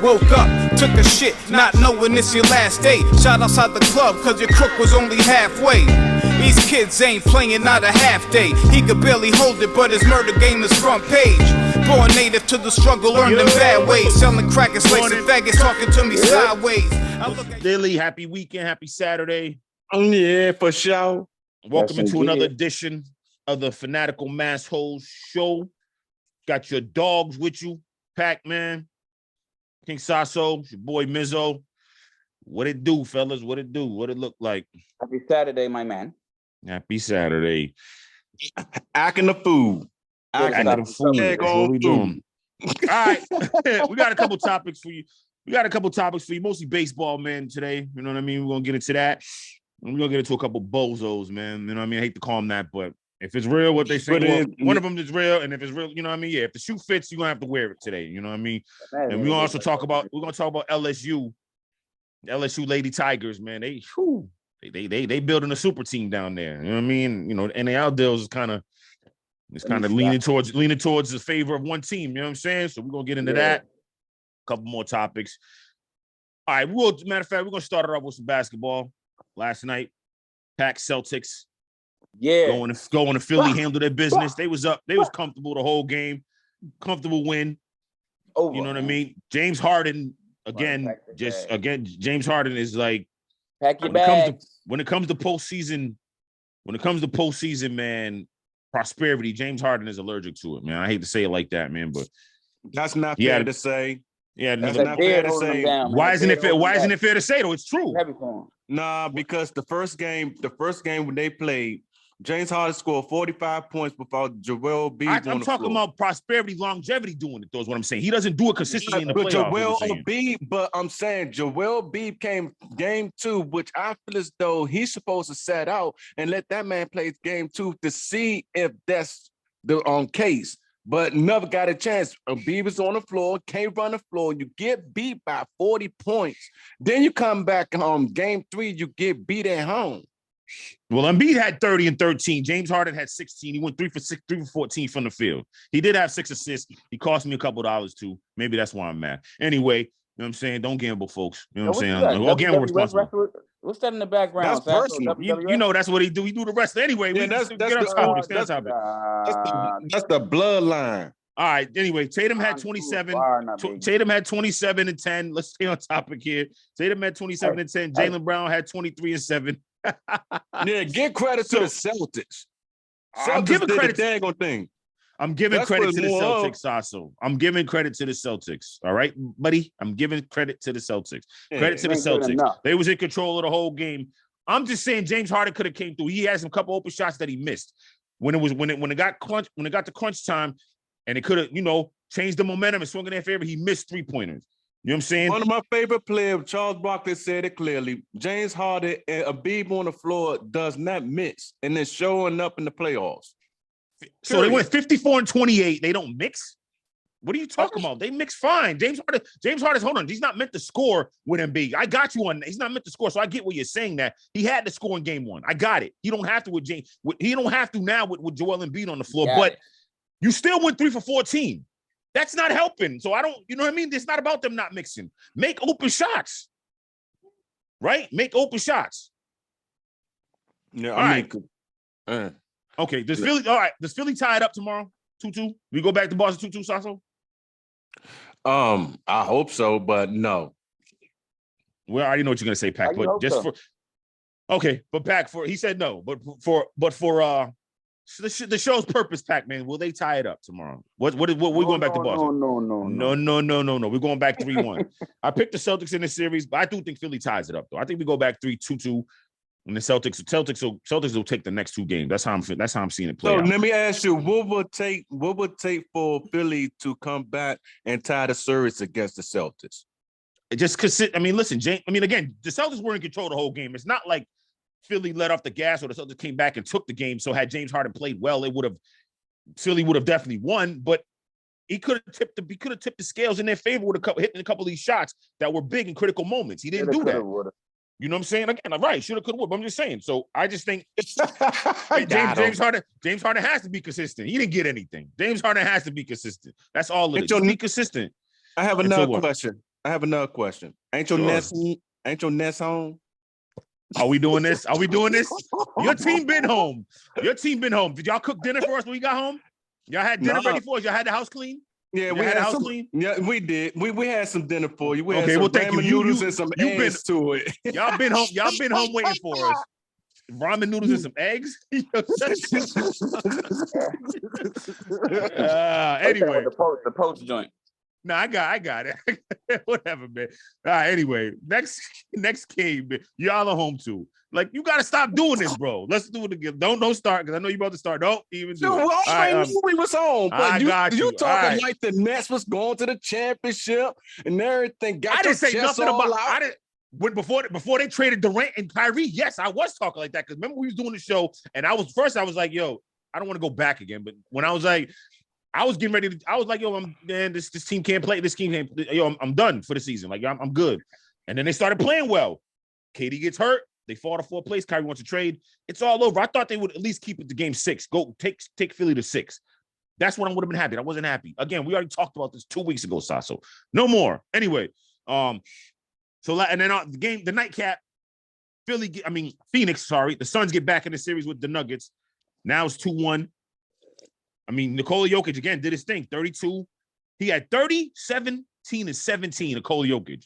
Woke up, took a shit, not knowing it's your last day. Shot outside the club, cause your crook was only halfway. These kids ain't playing not a half day. He could barely hold it, but his murder game is front page. Born native to the struggle, learned in bad ways. Selling crack and slicing faggots, talking to me sideways. Lily, happy weekend, happy Saturday. Yeah, for sure. Welcome into another edition of the Fanatical Massholes show. Got your dogs with you, Pac-Man, King Sasso, your boy Mizzo. What it do, fellas? What it do? What it look like? Happy Saturday, my man. Happy Saturday. Acting the food. Acting the food. That's what we doing. All right. We got a couple topics for you. Mostly baseball, man, today. You know what I mean? We're going to get into that. We're going to get into a couple bozos, man. You know what I mean? I hate to call them that, but if it's real, what they say, one of them is real. And if it's real, you know what I mean? Yeah, if the shoe fits, you're going to have to wear it today. You know what I mean? And we're going to talk about LSU. LSU Lady Tigers, man. They building a super team down there. You know what I mean? You know, NAL deals is kind of leaning towards the favor of one team. You know what I'm saying? So we're gonna get into that. A couple more topics. All right, matter of fact, we're gonna start it off with some basketball. Last night, Pac Celtics. Yeah. Going to Philly, handle their business. They was up, they was comfortable the whole game. Comfortable win. Over, you know what I mean? James Harden. James Harden is like, pack your bags. When it comes to postseason, man, prosperity, James Harden is allergic to it, man. I hate to say it like that, man, but that's not fair to say. Yeah, that's not fair to say. Why isn't it fair? Why isn't it fair to say though? It's true. Nah, because the first game when they played, James Harden scored 45 points without Joel Embiid. I'm talking about prosperity, longevity doing it, though, is what I'm saying. He doesn't do it consistently in the playoffs. But I'm saying Joel Embiid came game 2, which I feel as though he's supposed to set out and let that man play game 2 to see if that's the case. But never got a chance. Embiid was on the floor, can't run the floor. You get beat by 40 points. Then you come back home. Game 3, you get beat at home. Well, Embiid had 30 and 13. James Harden had 16. He went 3 for 14 from the field. He did have 6 assists. He cost me a couple dollars too. Maybe that's why I'm mad. Anyway, you know what I'm saying? Don't gamble, folks. You know what I'm saying? All gamble responsible. What's that in the background? That's personal. You know that's what he do. He do the rest. Anyway, yeah, that's the bloodline. All right. Anyway, Tatum had 27. Tatum had 27 and 10. Let's stay on topic here. Tatum had 27 and 10. Jaylen Brown had 23 and 7. Yeah, give credit to the Celtics. I'm giving credit. I'm giving credit to the Celtics, Sasso. I'm giving credit to the Celtics. All right, buddy. I'm giving credit to the Celtics. Credit to the Celtics. They was in control of the whole game. I'm just saying James Harden could have came through. He had some couple open shots that he missed when it got to crunch time, and it could have changed the momentum and swung in their favor. He missed 3-pointers. You know what I'm saying? One of my favorite players, Charles Barkley, said it clearly. James Harden and Embiid on the floor does not miss, and then showing up in the playoffs. So they went 54 and 28. They don't mix? What are you talking about? They mix fine. James Harden, hold on. He's not meant to score with Embiid. I got you on that. He's not meant to score. So I get what you're saying that. He had to score in game 1. I got it. He don't have to with James. He don't have to now with Joel Embiid on the floor. But you still went 3 for 14. That's not helping. So I don't, you know what I mean? It's not about them not mixing. Make open shots. Right? Make open shots. Yeah, all right. Okay. Does Philly tie it up tomorrow? 2-2? We go back to Boston 2-2, Sasso? I hope so, but no. Well, I already know what you're gonna say, Pac. But just so. But Pac he said no. But for the show's purpose, Pac-Man, will they tie it up tomorrow? What we're going back to Boston? No. We're going back 3-1. I picked the Celtics in this series, but I do think Philly ties it up, though. I think we go back 3-2. And the Celtics will take the next 2 games. That's how I'm seeing it play out. Let me ask you, what would take for Philly to come back and tie the series against the Celtics? Just because listen, again, the Celtics were in control the whole game. It's not like Philly let off the gas or the Celtics came back and took the game. So had James Harden played well, Philly would have definitely won. But he could have tipped the scales in their favor with hitting a couple of these shots that were big in critical moments. He didn't do that. You know what I'm saying? Again, right? Should have, could have. I'm just saying. So I just think James Harden has to be consistent. He didn't get anything. James Harden has to be consistent. That's all it is. Be consistent. I have another question. I have another question. Ain't your Nets home? Are we doing this? Your team been home. Did y'all cook dinner for us when we got home? Y'all had dinner ready for us? Y'all had the house clean? Yeah, we had some clean. Yeah, we did. We had some dinner for you. We had some thank ramen noodles and some eggs to it. Y'all been home waiting for us. Ramen noodles and some eggs. Anyway, the post joint. No, I got it. Whatever, man. All right, anyway, next game, man. Y'all are home too. Like, you got to stop doing this, bro. Let's do it again. Don't start, because I know you're about to start. Don't even do it. I knew we was home, but you talking like the Nets was going to the championship and everything. I didn't say nothing about it. Before they traded Durant and Kyrie, yes, I was talking like that, because remember we was doing the show, and I was like, yo, I don't want to go back again. But when I was like, I was getting ready to, I was like, yo, this team can't play. This team can't, yo, I'm done for the season. Like, I'm good. And then they started playing well. KD gets hurt. They fall to 4th place. Kyrie wants to trade. It's all over. I thought they would at least keep it to game 6. Go take Philly to 6. That's when I would have been happy. I wasn't happy. Again, we already talked about this 2 weeks ago, Sasso. No more. Anyway, and then the nightcap, Phoenix, sorry. The Suns get back in the series with the Nuggets. Now it's 2-1. I mean, Nikola Jokic, again, did his thing, 32. He had 30, 17, and 17, Nikola Jokic.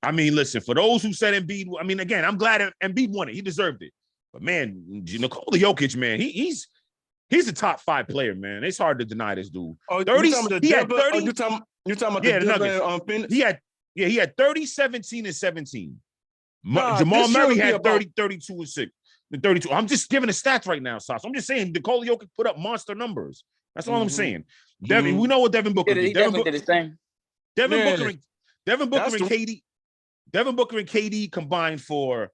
I mean, listen, for those who said Embiid, I mean, again, I'm glad Embiid won it. He deserved it. But, man, Nikola Jokic, man, he's a top 5 player, man. It's hard to deny this dude. 30, he had 30. You talking about the Nuggets. He had 30, 17, and 17. Jamal Murray had 30, 32, and 6. The 32. I'm just giving the stats right now, Sauce. I'm just saying Nikola Jokic put up monster numbers. That's all I'm saying. We know what Devin Booker did. He definitely did his thing. Devin Booker and KD combined for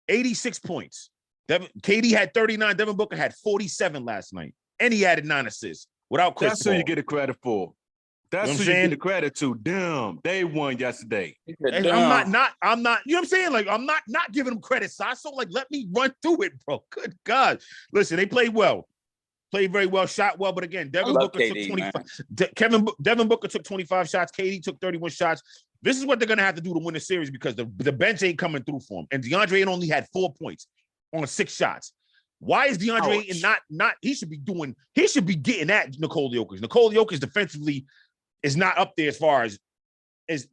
86 points. KD had 39. Devin Booker had 47 last night. And he added 9 assists without Chris Paul. That's who you get the credit for. That's who you get the credit to. Damn, they won yesterday. I'm not, you know what I'm saying? Like, I'm not giving them credit, Sasso. Like, let me run through it, bro. Good God. Listen, they played well. Played very well, shot well, but again, Devin Booker took 25. Devin Booker took 25 shots. KD took 31 shots. This is what they're gonna have to do to win the series, because the bench ain't coming through for him. And DeAndre Ayton only had 4 points on 6 shots. Why is DeAndre Ayton not? He should be getting at Nikola Jokic. Nikola Jokic defensively is not up there as far as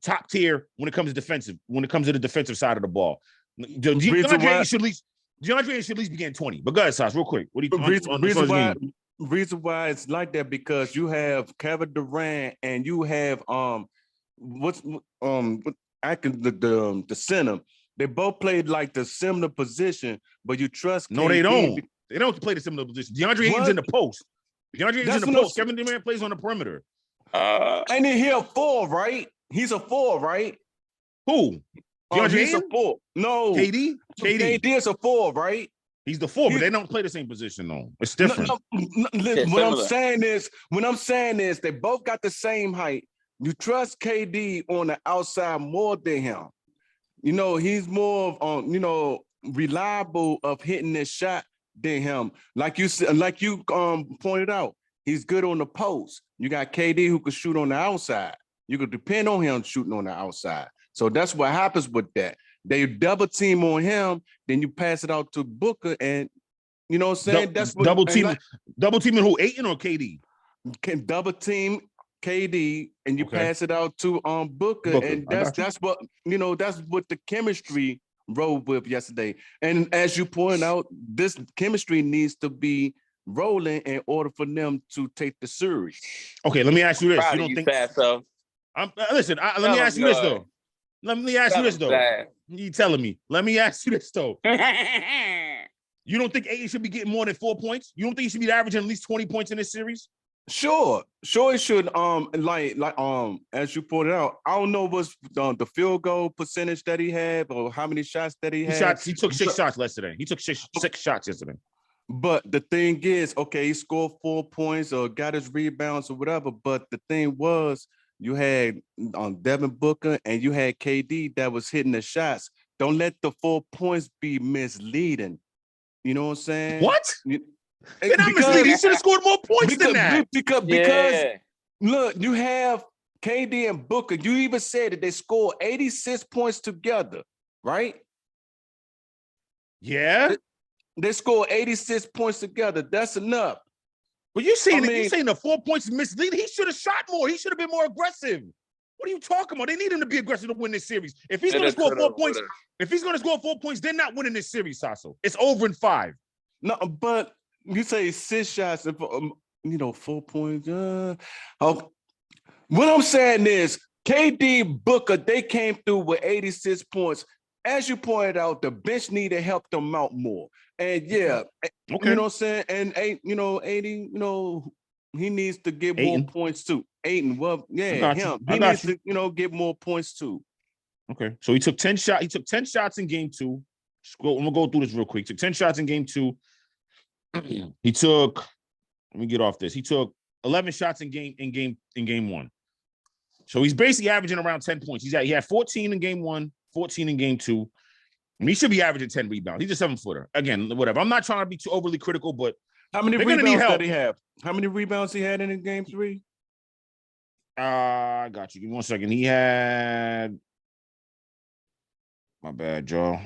top tier when it comes to defensive. When it comes to the defensive side of the ball, DeAndre Ayton should at least be getting 20. But go ahead, Sas, real quick. What do you reason why it's like that, because you have Kevin Durant and you have the center. They both played like the similar position, but you trust. No, they don't. They don't play the similar position. DeAndre Ayton's in the post. Kevin Durant plays on the perimeter. Ain't he a 4, right? He's a 4, right? Who? He's a 4. No. KD is a 4, right? He's the 4, but they don't play the same position, though. It's different. What I'm saying is they both got the same height. You trust KD on the outside more than him. You know, he's more of reliable of hitting this shot than him. Like you pointed out, he's good on the post. You got KD who could shoot on the outside. You could depend on him shooting on the outside. So that's what happens with that. They double team on him, then you pass it out to Booker, and you know what I'm saying? That's what double teaming who, Ayton or KD? Can double team KD and you pass it out to Booker. And that's what the chemistry rolled with yesterday. And as you point out, this chemistry needs to be rolling in order for them to take the series. Okay, let me ask you this. You don't think so? Listen, let me ask you this though. Let me ask you this though. You telling me? Let me ask you this though. You don't think Ayton should be getting more than 4 points? You don't think he should be averaging at least 20 points in this series? Sure, it should. As you pointed out, I don't know what's the field goal percentage that he had or how many shots that he had. He took 6 shots yesterday. He took six shots yesterday. But the thing is, okay, he scored 4 points or got his rebounds or whatever. But the thing was, you had Devin Booker and you had KD that was hitting the shots. Don't let the 4 points be misleading. You know what I'm saying? What? They're not misleading. He should have scored more points than that. Because look, you have KD and Booker, you even said that they scored 86 points together, right? Yeah. They scored 86 points together. That's enough. But you're saying the 4 points is misleading. He should have shot more. He should have been more aggressive. What are you talking about? They need him to be aggressive to win this series. If he's going to score 4 points, they're not winning this series, Sasso. It's over in 5. No, but you say 6 shots, 4 points. What I'm saying is, KD, Booker, they came through with 86 points. As you pointed out, the bench need to help them out more. And you know what I'm saying? And 80, he needs to get more points too. Aiden, well, yeah, him. He needs to, get more points too. Okay. So he took 10 shots. He took 10 shots in game 2. I'm gonna go through this real quick. He took 10 shots in game 2. He took, let me get off this. He took 11 shots in game 1. So he's basically averaging around 10 points. He had 14 in game 1, 14 in game 2. And he should be averaging 10 rebounds. He's a 7-footer. Again, whatever. I'm not trying to be too overly critical, but how many rebounds did he have? How many rebounds he had in game 3? I got you. Give me 1 second. He had, my bad, Joe.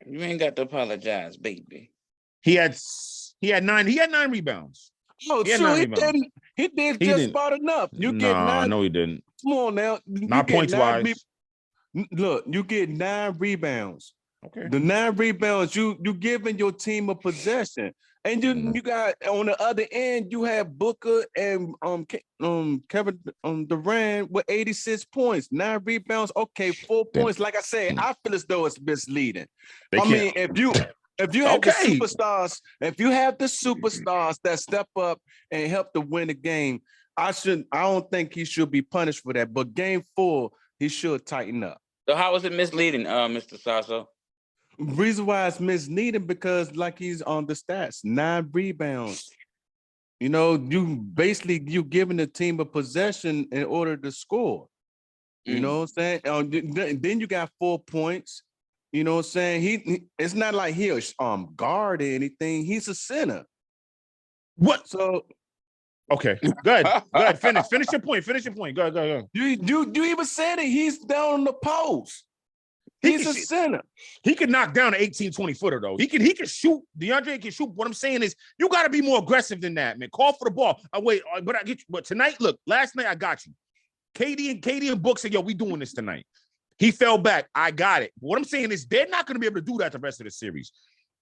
You ain't got to apologize, baby. He had 9 rebounds. Oh, he did just about enough. You get 9. No, he didn't. Come on now. Not points wise. Look, you get 9 rebounds. Okay. The 9 rebounds, you giving your team a possession. And you got on the other end, you have Booker and Kevin Durant with 86 points, 9 rebounds. Okay, 4 points. Like I said, I feel as though it's misleading. If you have the superstars, that step up and help to win the game, I don't think he should be punished for that. But game 4, he should tighten up. So how was it misleading, Mr. Sasso? Reason why it's misleading because like he's on the stats, 9 rebounds. You giving the team a possession in order to score. You know what I'm saying? Then you got 4 points. You know what I'm saying? It's not like he'll guard or anything. He's a center. What? So okay, go ahead. Finish your point. Go ahead. You even said it. He's down on the post. He's a center. He can knock down an 18, 20-footer, though. He can shoot. DeAndre can shoot. What I'm saying is you got to be more aggressive than that, man. Call for the ball. But I get you. But tonight, look, last night I got you. KD and Book said, yo, we doing this tonight. He fell back. I got it. What I'm saying is they're not going to be able to do that the rest of the series.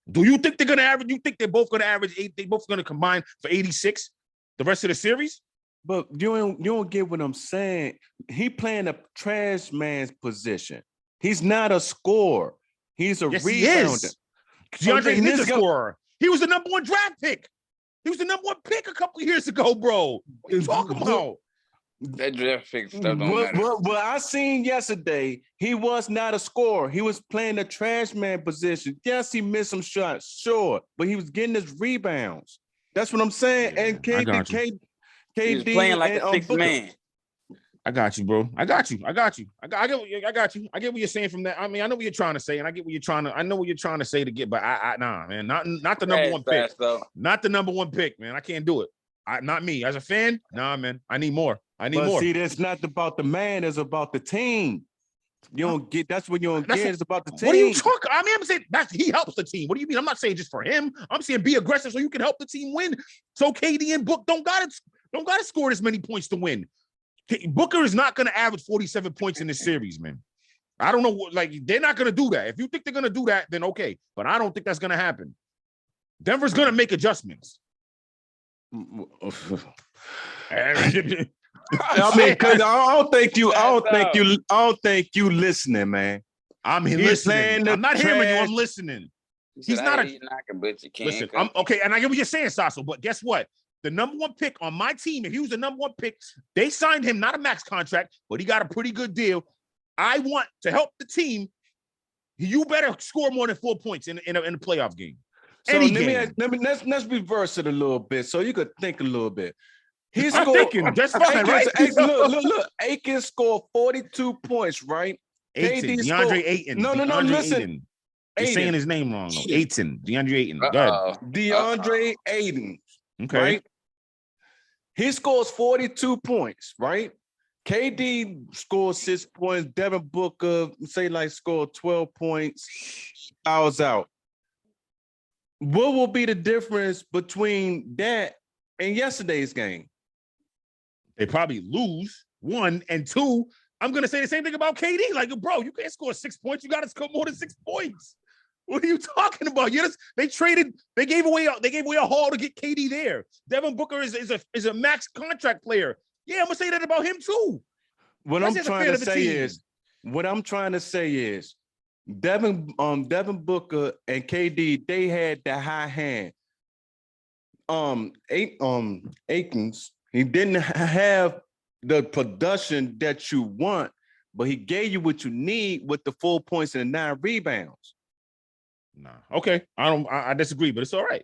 Do you think they're going to average? You think they're both going to average 8? They both going to combine for 86 the rest of the series? But you don't get what I'm saying. He playing a trash man's position. He's not a scorer. He's a rebounder. DeAndre is a scorer. He was the number 1 draft pick. He was the number 1 pick a couple of years ago, bro. What are you talking about? That draft pick stuff don't matter. Well, I seen yesterday, he was not a scorer. He was playing the trash man position. Yes, he missed some shots, sure, but he was getting his rebounds. That's what I'm saying. And KD he was playing like a 6th man. I got you, bro. I got you. I get what you're saying from that. I mean, I know what you're trying to say, and I know what you're trying to say to get, but nah, man, not the number 1 pick. Not the number 1 pick, man. I can't do it. Not me. As a fan, nah, man. I need more. See, that's not about the man, it's about the team. You don't get that's what you don't get. It's about the team. What are you talking? I mean, I'm saying he helps the team. What do you mean? I'm not saying just for him. I'm saying be aggressive so you can help the team win. So KD and Book don't gotta score as many points to win. Booker is not going to average 47 points in this series, man. I don't know. They're not going to do that. If you think they're going to do that, then okay. But I don't think that's going to happen. Denver's going to make adjustments. I mean, because I don't think you listening, man. I'm listening. I'm not hearing you. I'm listening. He's not a knocking, but you can't. Listen, I'm okay, and I get what you're saying, Sasso. But guess what? The number 1 pick on my team, if he was the number 1 pick, they signed him, not a max contract, but he got a pretty good deal. I want to help the team. You better score more than 4 points in a playoff game. So let's reverse it a little bit so you could think a little bit. I'm thinking, that's fine, right? Look. Aiken scored 42 points, right? DeAndre Ayton. No, listen. You're saying his name wrong, though. Ayton. DeAndre Ayton. Go ahead. DeAndre Ayton. Okay. Right? He scores 42 points, right? KD scores 6 points. Devin Booker, say like scored 12 points. Fouls out. What will be the difference between that and yesterday's game? They probably lose, 1, and 2. I'm gonna say the same thing about KD. Like, bro, you can't score 6 points. You got to score more than 6 points. What are you talking about? Yes, they gave away a haul to get KD there. Devin Booker is a max contract player. Yeah, I'm gonna say that about him too. What I'm trying to say is Devin Booker and KD, they had the high hand. Aikens, he didn't have the production that you want, but he gave you what you need with the 4 points and the 9 rebounds. Nah. Okay. I disagree, but it's all right.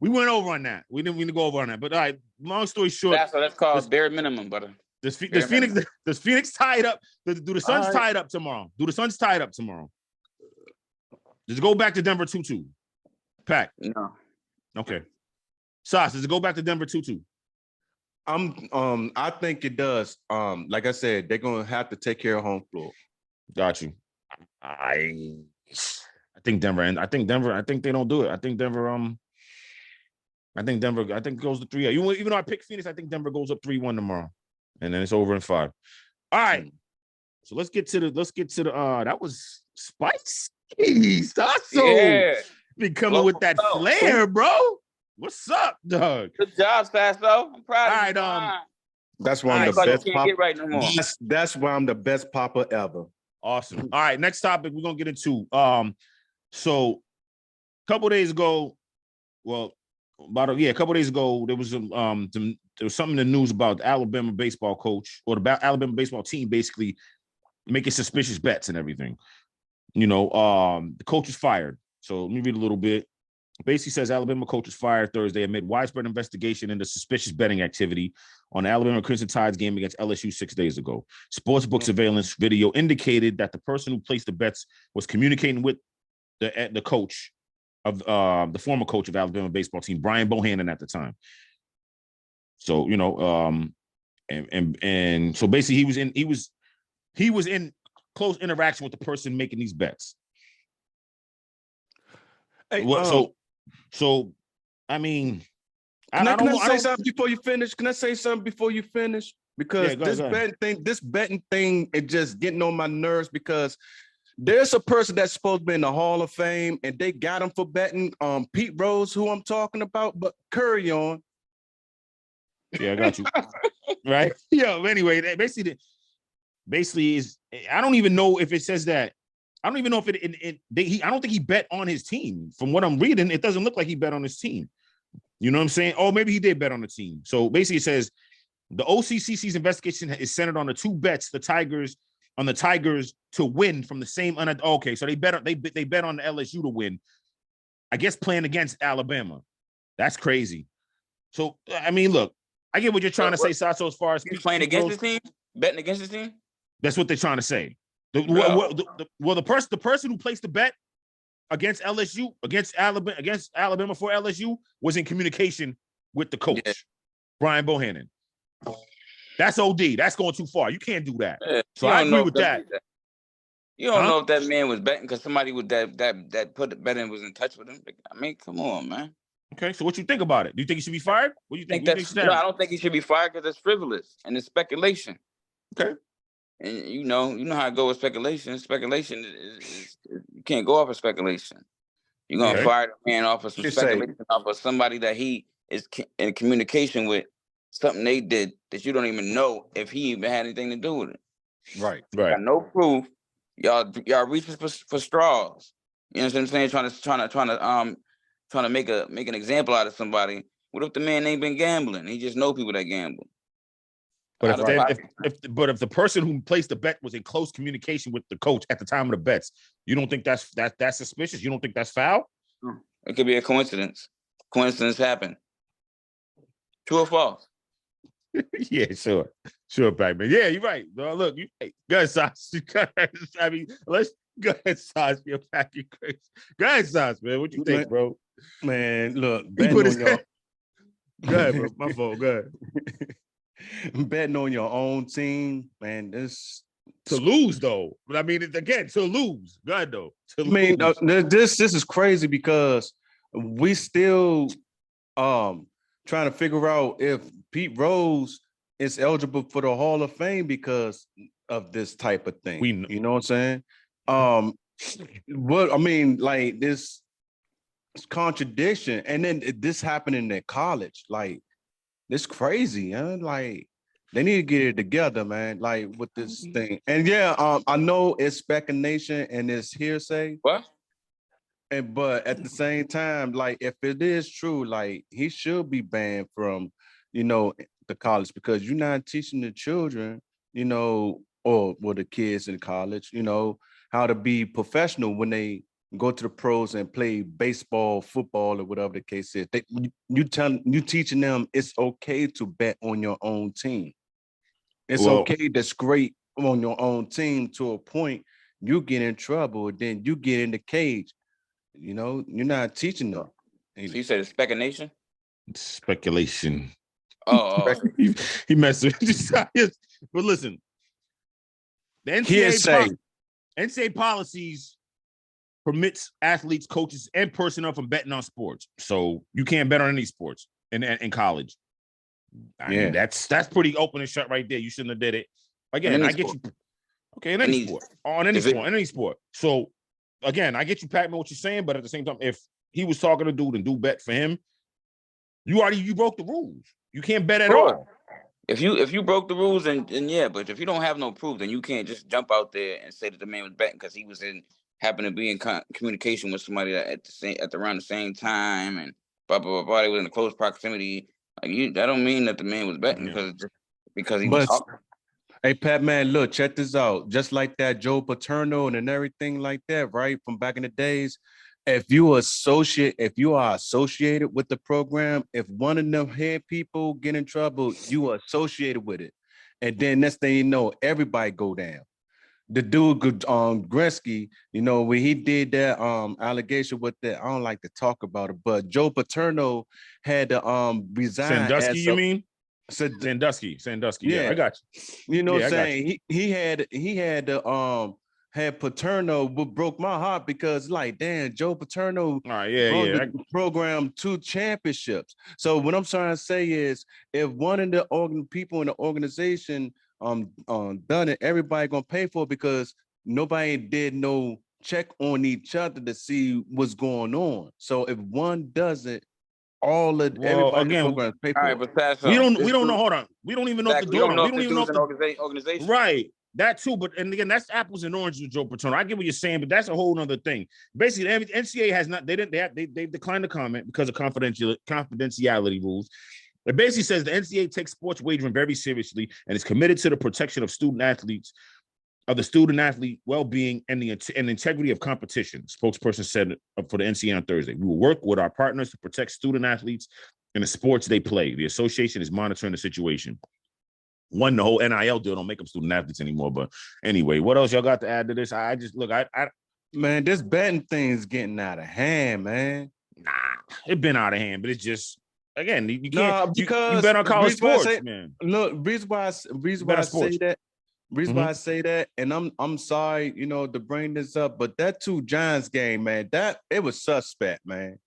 We went over on that. We didn't go over on that. But all right, long story short. That's called bare minimum, brother. Does Phoenix tie it up? Do the Suns tie it up tomorrow? Do the Suns tie it up tomorrow? Does it go back to Denver 2-2? Pack. No. Okay. Sauce, does it go back to Denver 2-2? I think it does. Like I said, they're gonna have to take care of home floor. Got you. I think Denver they don't do it. I think Denver it goes to 3. Even though I picked Phoenix, I think Denver goes up 3-1 tomorrow. And then it's over in 5. All right. So let's get to the that was spicy. Yeah. Be coming with that flair, bro. What's up, Doug? Good job, Sasso. I'm proud of you. All right, that's why I'm the best papa. Get right no more. That's why I'm the best papa ever. Awesome. All right, next topic we're gonna get into. So a couple days ago, a couple days ago, there was something in the news about the Alabama baseball coach or the Alabama baseball team basically making suspicious bets and everything. The coach is fired. So let me read a little bit. Basically says Alabama coach was fired Thursday amid widespread investigation into suspicious betting activity on the Alabama Crimson Tide's game against LSU 6 days ago. Sportsbook surveillance video indicated that the person who placed the bets was communicating with the coach of the former coach of Alabama baseball team, Brian Bohannon, at the time. So and so basically he was in close interaction with the person making these bets. Hey, So, I mean, can I say something before you finish? Because this betting thing is just getting on my nerves because there's a person that's supposed to be in the Hall of Fame and they got him for betting. Pete Rose, who I'm talking about, but carry on. Yeah, I got you. Right? Yeah. Anyway, basically is I don't even know if it says that. I don't even know if I don't think he bet on his team. From what I'm reading, it doesn't look like he bet on his team. You know what I'm saying? Oh, maybe he did bet on the team. So basically it says the OCCC's investigation is centered on the 2 bets the Tigers to win from the same. Okay, so they bet on the LSU to win. I guess playing against Alabama. That's crazy. So I mean, look, I get what you're trying to say, Sasso. As far as he's playing against his team, betting against his team. That's what they're trying to say. The person who placed the bet against LSU, against Alabama for LSU, was in communication with the coach, Brian Bohannon. That's OD. That's going too far. You can't do that. Yeah, so I agree with that. You don't know if that man was betting because somebody with that put the bet in was in touch with him. I mean, come on, man. Okay, so what you think about it? Do you think he should be fired? What do you think? No, I don't think he should be fired because it's frivolous and it's speculation. Okay. And you know how it goes with speculation. Speculation is you can't go off of speculation. You're gonna fire the man off of some speculation off of somebody that he is in communication with, something they did that you don't even know if he even had anything to do with it. Right. You got no proof. Y'all reaching for straws. You know what I'm saying? Trying to make an example out of somebody. What if the man ain't been gambling? He just know people that gamble. But if the person who placed the bet was in close communication with the coach at the time of the bets, you don't think that's suspicious? You don't think that's foul? It could be a coincidence. Coincidence happen. True or false? Yeah, sure, Pac-Man. Yeah, you're right. No, look, go ahead, Sauce. I mean, let's go ahead, Sauce. You're packing crazy. Go ahead, Sauce, man. What you think, bro? Man, look, Go ahead, bro. My fault. Go ahead. Betting on your own team, man, this to lose though. But I mean, again, to lose. Go ahead though. This is crazy because we still trying to figure out if Pete Rose is eligible for the Hall of Fame because of this type of thing. You know what I'm saying? What I mean, like this contradiction, and then this happening at college, like this crazy, huh? Like they need to get it together, man. Like with this thing, and I know it's speculation and it's hearsay. What? But at the same time, like if it is true, like he should be banned from, the college because you're not teaching the children, or the kids in college, how to be professional when they go to the pros and play baseball, football, or whatever the case is. You teaching them it's okay to bet on your own team. It's okay to scrape on your own team to a point. You get in trouble, then you get in the cage. You're not teaching them. So you said it's speculation? Speculation. Oh. he messed with you. But listen, the NCAA policies permits athletes, coaches, and personnel from betting on sports. So you can't bet on any sports in college. I mean, that's pretty open and shut right there. You shouldn't have did it. Again, I get you. Okay, in any sport. On any sport, in any sport. So again, I get you, Pac-Man, what you're saying, but at the same time, if he was talking to dude and dude bet for him, you broke the rules. You can't bet at all. If you broke the rules, and yeah, but if you don't have no proof, then you can't just jump out there and say that the man was betting because he was happened to be in communication with somebody at around the same time and blah blah blah blah. They were in a close proximity. Like that don't mean that the man was betting because he was talking. Hey, Pat, man, look, check this out. Just like that Joe Paterno and everything like that, right? From back in the days, if you are associated with the program, if one of them head people get in trouble, you are associated with it. And then next thing you know, everybody go down. The dude, Gretzky, when he did that allegation with that, I don't like to talk about it, but Joe Paterno had to resign. Sandusky, you mean? Sandusky. Yeah, I got you. You know what I'm saying? He had to had Paterno, what broke my heart because like, damn, Joe Paterno program 2 championships. So what I'm trying to say is if one of the people in the organization done it, everybody gonna pay for it because nobody did no check on each other to see what's going on. So if one does it, everybody in the program pay for it. We don't know. Hold on. We don't even know if the door. We don't even know if the organization. Right. That too, but and again, that's apples and oranges with Joe Paterno. I get what you're saying, but that's a whole other thing. Basically, the NCAA has not. They declined to comment because of confidentiality rules. It basically says the NCAA takes sports wagering very seriously and is committed to the protection of the student athlete well-being and the integrity of competition. Spokesperson said for the NCAA on Thursday, we will work with our partners to protect student athletes in the sports they play. The association is monitoring the situation. The whole NIL deal don't make them student athletes anymore. But anyway, what else y'all got to add to this? Man, this betting thing is getting out of hand, man. Nah, it's been out of hand, but it's just, again, you can't because you bet on college sports, man. Look, reason why I say that. Reason why I say that, and I'm sorry, to bring this up, but that 2 Giants game, man, it was suspect, man.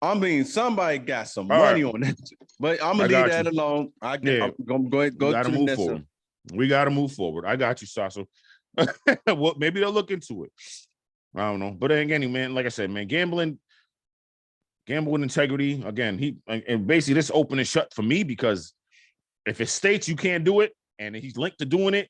I mean, somebody got some money on that, but I'm gonna leave that alone. I'm gonna go to the next one. We gotta move forward. I got you, Sasso. Well, maybe they'll look into it. I don't know, but again, man, like I said, man, gambling integrity. Again, and basically this open and shut for me because if it states you can't do it and he's linked to doing it,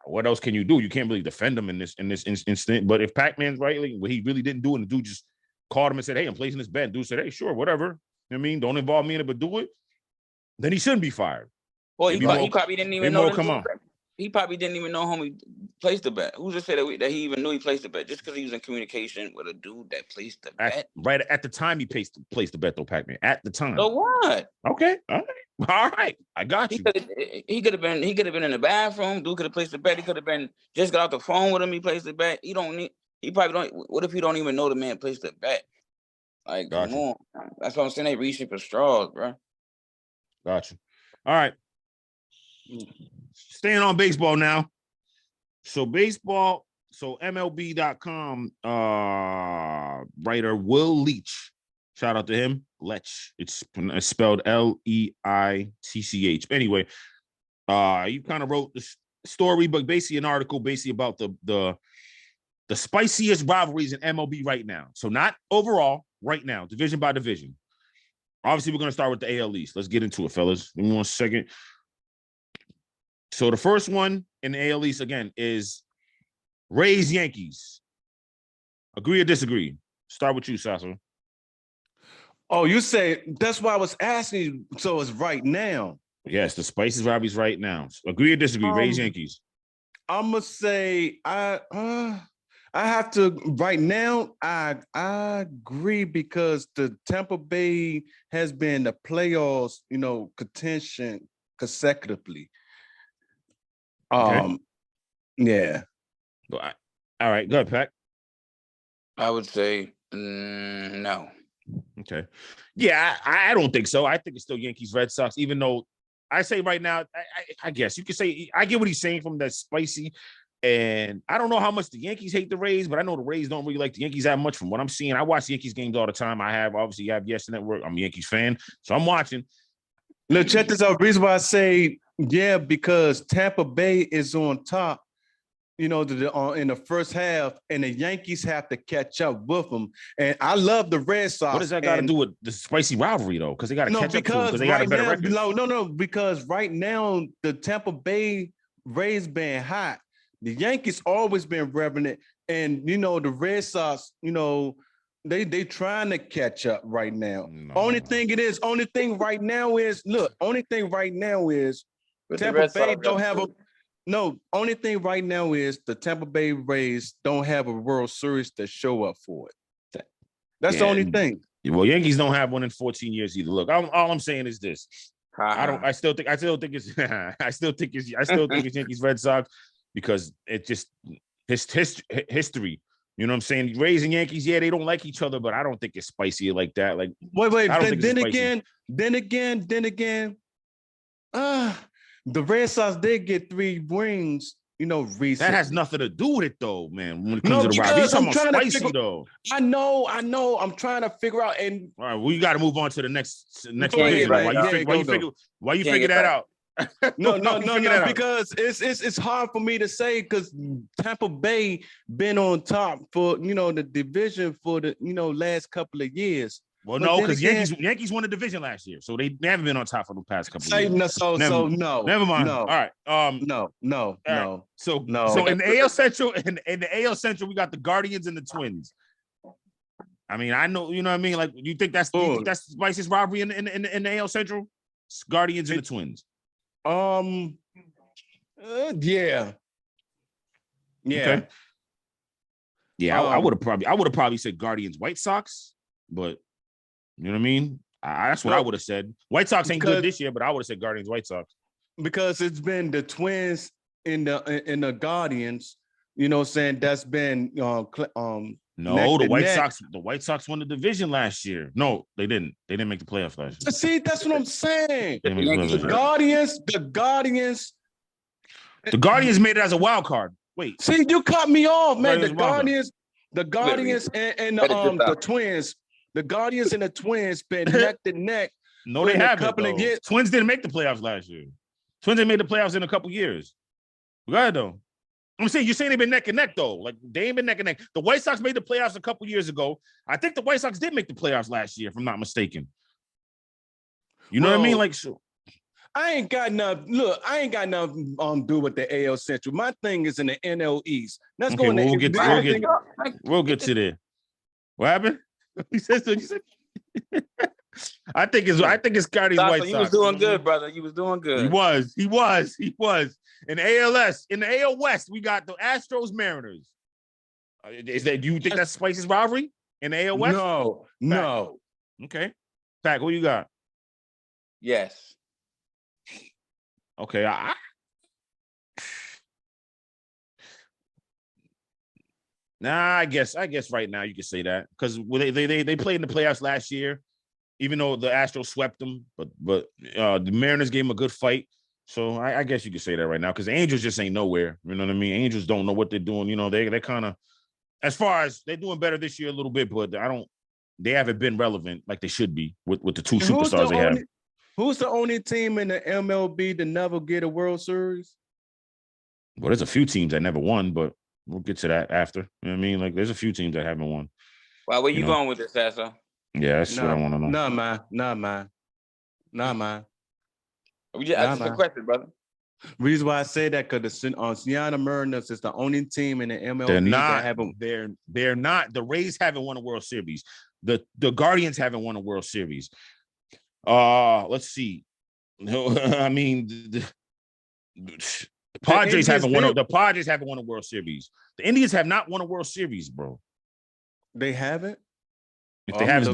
what else can you do? You can't really defend him in this instant. But if Pac-Man's rightly, well, he really didn't do it, and the dude just called him and said, hey, I'm placing this bet. And dude said, hey, sure, whatever. You know what I mean? Don't involve me in it, but do it. Then he shouldn't be fired. Well, he probably didn't even know. He probably didn't even know homie placed the bet. Who's to say that he even knew he placed the bet? Just because he was in communication with a dude that placed the bet? Right at the time he placed the bet, though, Pac-Man. At the time. So what? Okay. All right. I got you. He could have been in the bathroom. Dude could have placed the bet. He could have been just got off the phone with him. He placed the bet. He probably don't. What if he don't even know the man placed the bet? Like, come on. That's what I'm saying. They reaching for straws, bro. Gotcha. All right. Staying on baseball now. So baseball, so MLB.com writer Will Leitch. Shout out to him. Lech. It's spelled Leitch. Anyway, you kind of wrote the story, but basically an article about the spiciest rivalries in MLB right now. So not overall, right now, division by division. Obviously, we're going to start with the AL East. Let's get into it, fellas. Give me 1 second. So the first one in the AL East, again, is Rays Yankees. Agree or disagree? Start with you, Sasa. Oh, you say that's why I was asking you. So it's right now. Yes, the spiciest rivalries right now. Agree or disagree? Rays Yankees. I'm gonna say I have to right now. I agree because the Tampa Bay has been the playoffs, contention consecutively. Okay. Yeah. All right, go ahead, Pat. I would say no. Okay. Yeah, I don't think so. I think it's still Yankees, Red Sox, even though I say right now, I guess you could say I get what he's saying from that spicy. And I don't know how much the Yankees hate the Rays, but I know the Rays don't really like the Yankees that much from what I'm seeing. I watch Yankees games all the time. I have Yes Network. I'm a Yankees fan, so I'm watching. Look, check this out. The reason why I say yeah, because Tampa Bay is on top, in the first half, and the Yankees have to catch up with them. And I love the Red Sox. What does that got to do with the spicy rivalry, though? Because they got to catch up to them because they got a better record. No, because right now the Tampa Bay Rays been hot. The Yankees always been revenant, and the Red Sox, they trying to catch up right now. Only thing right now is Tampa Bay don't have a. No, only thing right now is the Tampa Bay Rays don't have a World Series to show up for it. That's the only thing. Well, Yankees don't have one in 14 years either. Look, all I'm saying is this: I still think it's Yankees Red Sox because it just history. You know what I'm saying? Rays and Yankees, yeah, they don't like each other, but I don't think it's spicy like that. Like, wait. Then again. The Red Sox did get 3 rings, recently. That has nothing to do with it, though, man. When it comes to the rivalry, talking about spicy, though. I know. I'm trying to figure out. And all right, well, you got to move on to the next division. Why you figure that out? No, because it's hard for me to say because Tampa Bay been on top for the division for the last couple of years. Well, no, because Yankees won the division last year, so they haven't been on top for the past couple of years. No. Never mind. No. All right. No. So in the AL Central, in the AL Central, we got the Guardians and the Twins. I mean, I know, you know what I mean. Like, you think that's the spiciest rivalry in the AL Central? Guardians and the Twins. Yeah. Okay. Yeah, I would have probably said Guardians, White Sox, but. You know what I mean? That's what I would have said. White Sox ain't good this year, but I would have said Guardians, White Sox. Because it's been the Twins in the Guardians, saying that's been no, the White Sox won the division last year. No, they didn't. They didn't make the playoffs last year. See, that's what I'm saying. The Guardians made it as a wild card. Wait. See, you cut me off, man. The Guardians and the Twins. The Guardians and the Twins been neck to neck. No, they haven't. Of years. Twins didn't make the playoffs last year. Twins ain't made the playoffs in a couple years. Go ahead, though. I'm saying you're saying they've been neck and neck, though. Like, they ain't been neck and neck. The White Sox made the playoffs a couple years ago. I think the White Sox did make the playoffs last year, if I'm not mistaken. You know what I mean? Like, so. I ain't got nothing to do with the AL Central. My thing is in the NL East. Let's go in we'll get to there. What happened? You said. I think it's Guardians White Sox. You was doing good, brother. You was doing good. He was. In the AL West, we got the Astros Mariners. Do you think that's spiciest rivalry in the AL West? No. Okay. Pac, what you got? Yes. Okay. I guess right now you can say that because they played in the playoffs last year. even though the Astros swept them, but the Mariners gave them a good fight. So I guess you could say that right now because the Angels just ain't nowhere. You know what I mean? Angels don't know what they're doing. You know, they're kind of, as far as they're doing better this year a little bit, but they haven't been relevant like they should be with the two superstars they have. Who's the only team in the MLB to never get a World Series? Well, there's a few teams that never won, but we'll get to that after. You know what I mean? Like, there's a few teams that haven't won. Wow, where you going with this, Sasso? Yeah, that's what I want to know. Not mine. We just asked a question, brother. Reason why I say that because the Seattle Mariners is the only team in the MLB that haven't. They're not. The Rays haven't won a World Series. The Guardians haven't won a World Series. Let's see. I mean, the Padres haven't won. The Padres haven't won a World Series. The Indians have not won a World Series, bro. They haven't. If they have,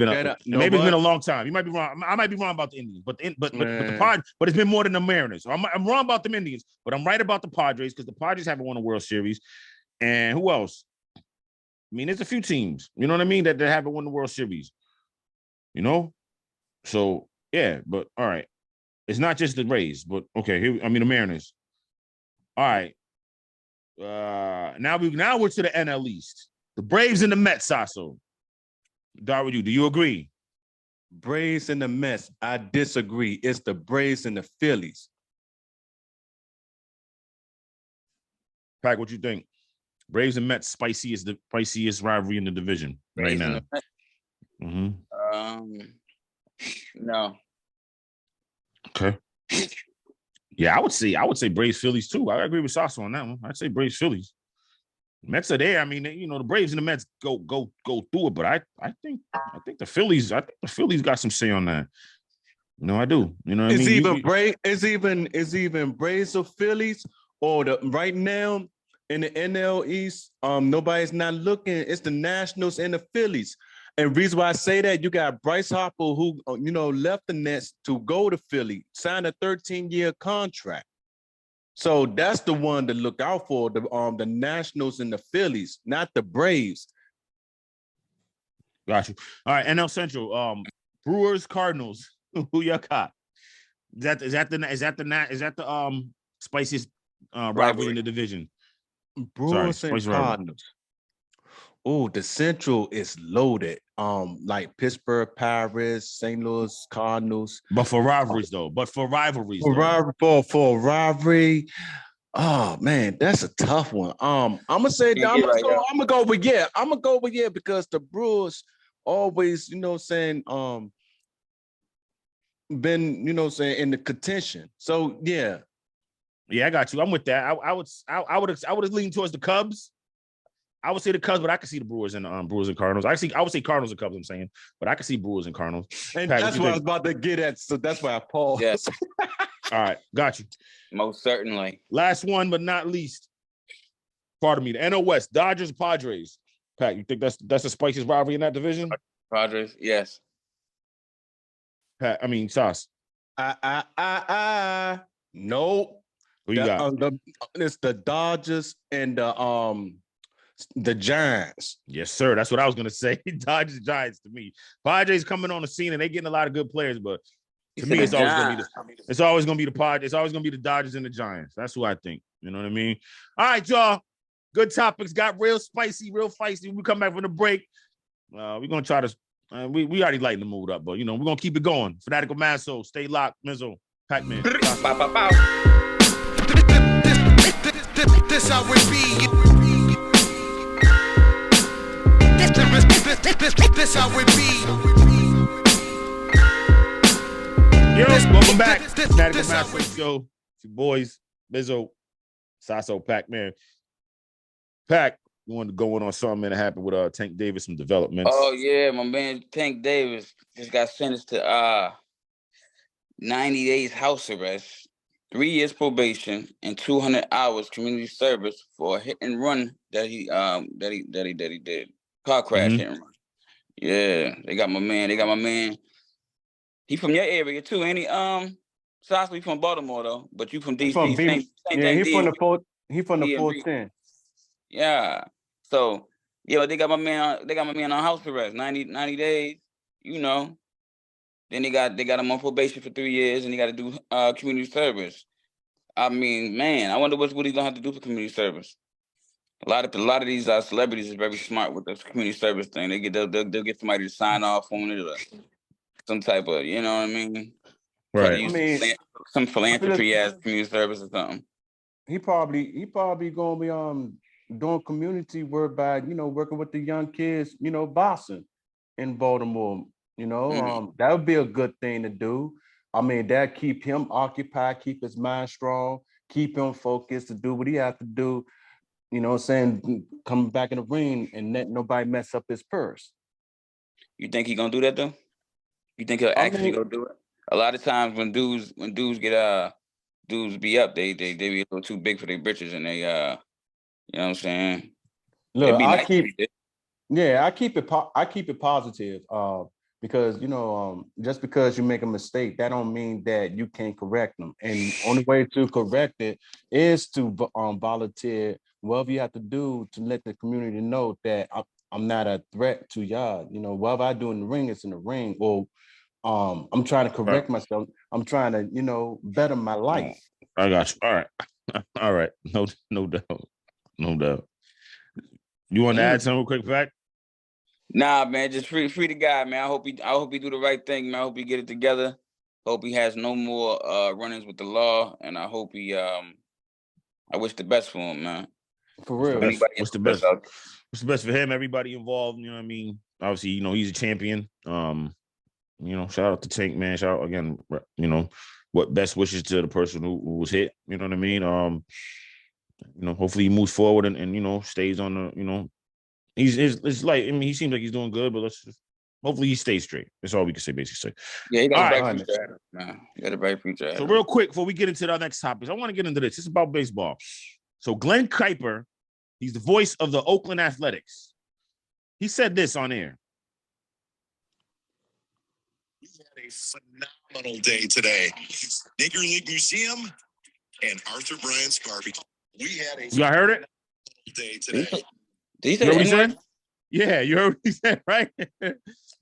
maybe it's been a long time. You might be wrong. I might be wrong about the Indians, but it's been more than the Mariners. I'm wrong about the Indians, but I'm right about the Padres because the Padres haven't won a World Series. And who else? I mean, there's a few teams, you know what I mean, that haven't won the World Series. You know, so yeah, but all right, it's not just the Rays, but okay, the Mariners. All right, now we're to the NL East. The Braves and the Mets, Sasso. With you. Do you agree? Braves and the Mets. I disagree. It's the Braves and the Phillies. Pac, what you think? Braves and Mets, spiciest rivalry in the division right now. No. Okay. Yeah, I would say Braves Phillies too. I agree with Sasso on that one. I'd say Braves Phillies. Mets are there. I mean, the Braves and the Mets go through it, but I think the Phillies. I think the Phillies got some say on that. I do. You know what I mean? It's even Braves or Phillies or right now in the NL East. Nobody's not looking. It's the Nationals and the Phillies. And the reason why I say that, you got Bryce Harper who left the Nets to go to Philly, signed a 13-year contract. So that's the one to look out for, the Nationals and the Phillies, not the Braves. Got you. All right, NL Central, Brewers, Cardinals. Who you got? Is that the spiciest rivalry in the division? Brewers and Cardinals. Oh, the Central is loaded. Like Pittsburgh Pirates, St. Louis Cardinals. But for rivalries, though. For rivalry. Oh man, that's a tough one. I'm gonna go with because the Brewers always, been, in the contention. So yeah. Yeah, I got you. I'm with that. I would lean towards the Cubs. I would say the Cubs, but I could see the Brewers and Cardinals. I would say Cardinals and Cubs. I'm saying, but I could see Brewers and Cardinals. And Pat, that's what I was about to get at. So that's why I paused. Yes. All right, got you. Most certainly. Last one, but not least. Pardon me. The NL West, Dodgers, Padres. Pat, you think that's the spiciest rivalry in that division? Padres, yes. Pat, Sauce. Nope. Who you got? It's the Dodgers and the Giants. Yes, sir. That's what I was gonna say. Dodgers, Giants to me. Padres coming on the scene and they getting a lot of good players, but to me, it's always gonna be the Padres. It's always gonna be the Dodgers and the Giants. That's who I think. You know what I mean? All right, y'all. Good topics. Got real spicy, real feisty. We come back from the break. We're gonna try to. We already lighten the mood up, but we're gonna keep it going. Fanatical Massholes, stay locked. Mizzo, Pac-Man. This how it be. This how it be. Yo, welcome back. Fanatical Massholes Show. It's your boys, Mizzo, Sasso, Pac-Man. Pac, you wanted to go on something that happened with Tank Davis, some developments. Oh yeah, my man Tank Davis just got sentenced to 90 days house arrest, 3 years probation, and 200 hours community service for a hit and run that he did. Car crash hit and run. Yeah, they got my man. He from your area too, ain't he? Sauce, from Baltimore though, but you from DC. From same he from the 410. Yeah. So they got my man on house arrest, 90 days. Then they got him on probation for 3 years, and he got to do community service. I mean, man, I wonder what he's gonna have to do for community service. A lot of these celebrities are very smart with the community service thing. They'll get somebody to sign off on it, or some type of, you know what I mean? Right. I mean, some philanthropy as community service or something. He probably gonna be doing community work by working with the young kids, boxing in Baltimore. That would be a good thing to do. I mean, that keep him occupied, keep his mind strong, keep him focused to do what he has to do. You know what I'm saying? Coming back in the ring and let nobody mess up his purse. You think he gonna do that though? You think he'll actually go do it? A lot of times when dudes get dudes be up, they be a little too big for their britches, and they you know what I'm saying? Look, I keep it positive. Because just because you make a mistake, that don't mean that you can't correct them. And only way to correct it is to volunteer whatever you have to do to let the community know that I'm not a threat to y'all. Whatever I do in the ring is in the ring. Or I'm trying to correct myself. I'm trying to better my life. I got you. All right. All right. No doubt. No doubt. You want to add something real quick, Fact? Nah, man, just free the guy, man. I hope he do the right thing, man. I hope he get it together. Hope he has no more run-ins with the law, and I hope he I wish the best for him, man. For real. What's the best? What's the best for him? Everybody involved, you know what I mean? Obviously, he's a champion. Shout out to Tank, man. Shout out again, what best wishes to the person who was hit, you know what I mean? Hopefully he moves forward and stays on the, it's like, I mean, he seems like he's doing good, but hopefully he stays straight. That's all we can say, basically. Yeah, he got a bright future. He got a bright future. So real quick, before we get into our next topics, I want to get into this. It's about baseball. So Glenn Kuiper, he's the voice of the Oakland Athletics. He said this on air. We had a phenomenal day today. Nigger League Museum and Arthur Bryant's Barbecue. We had a y'all heard it? Day today. Did he say what he said? Yeah, you heard what he said, right?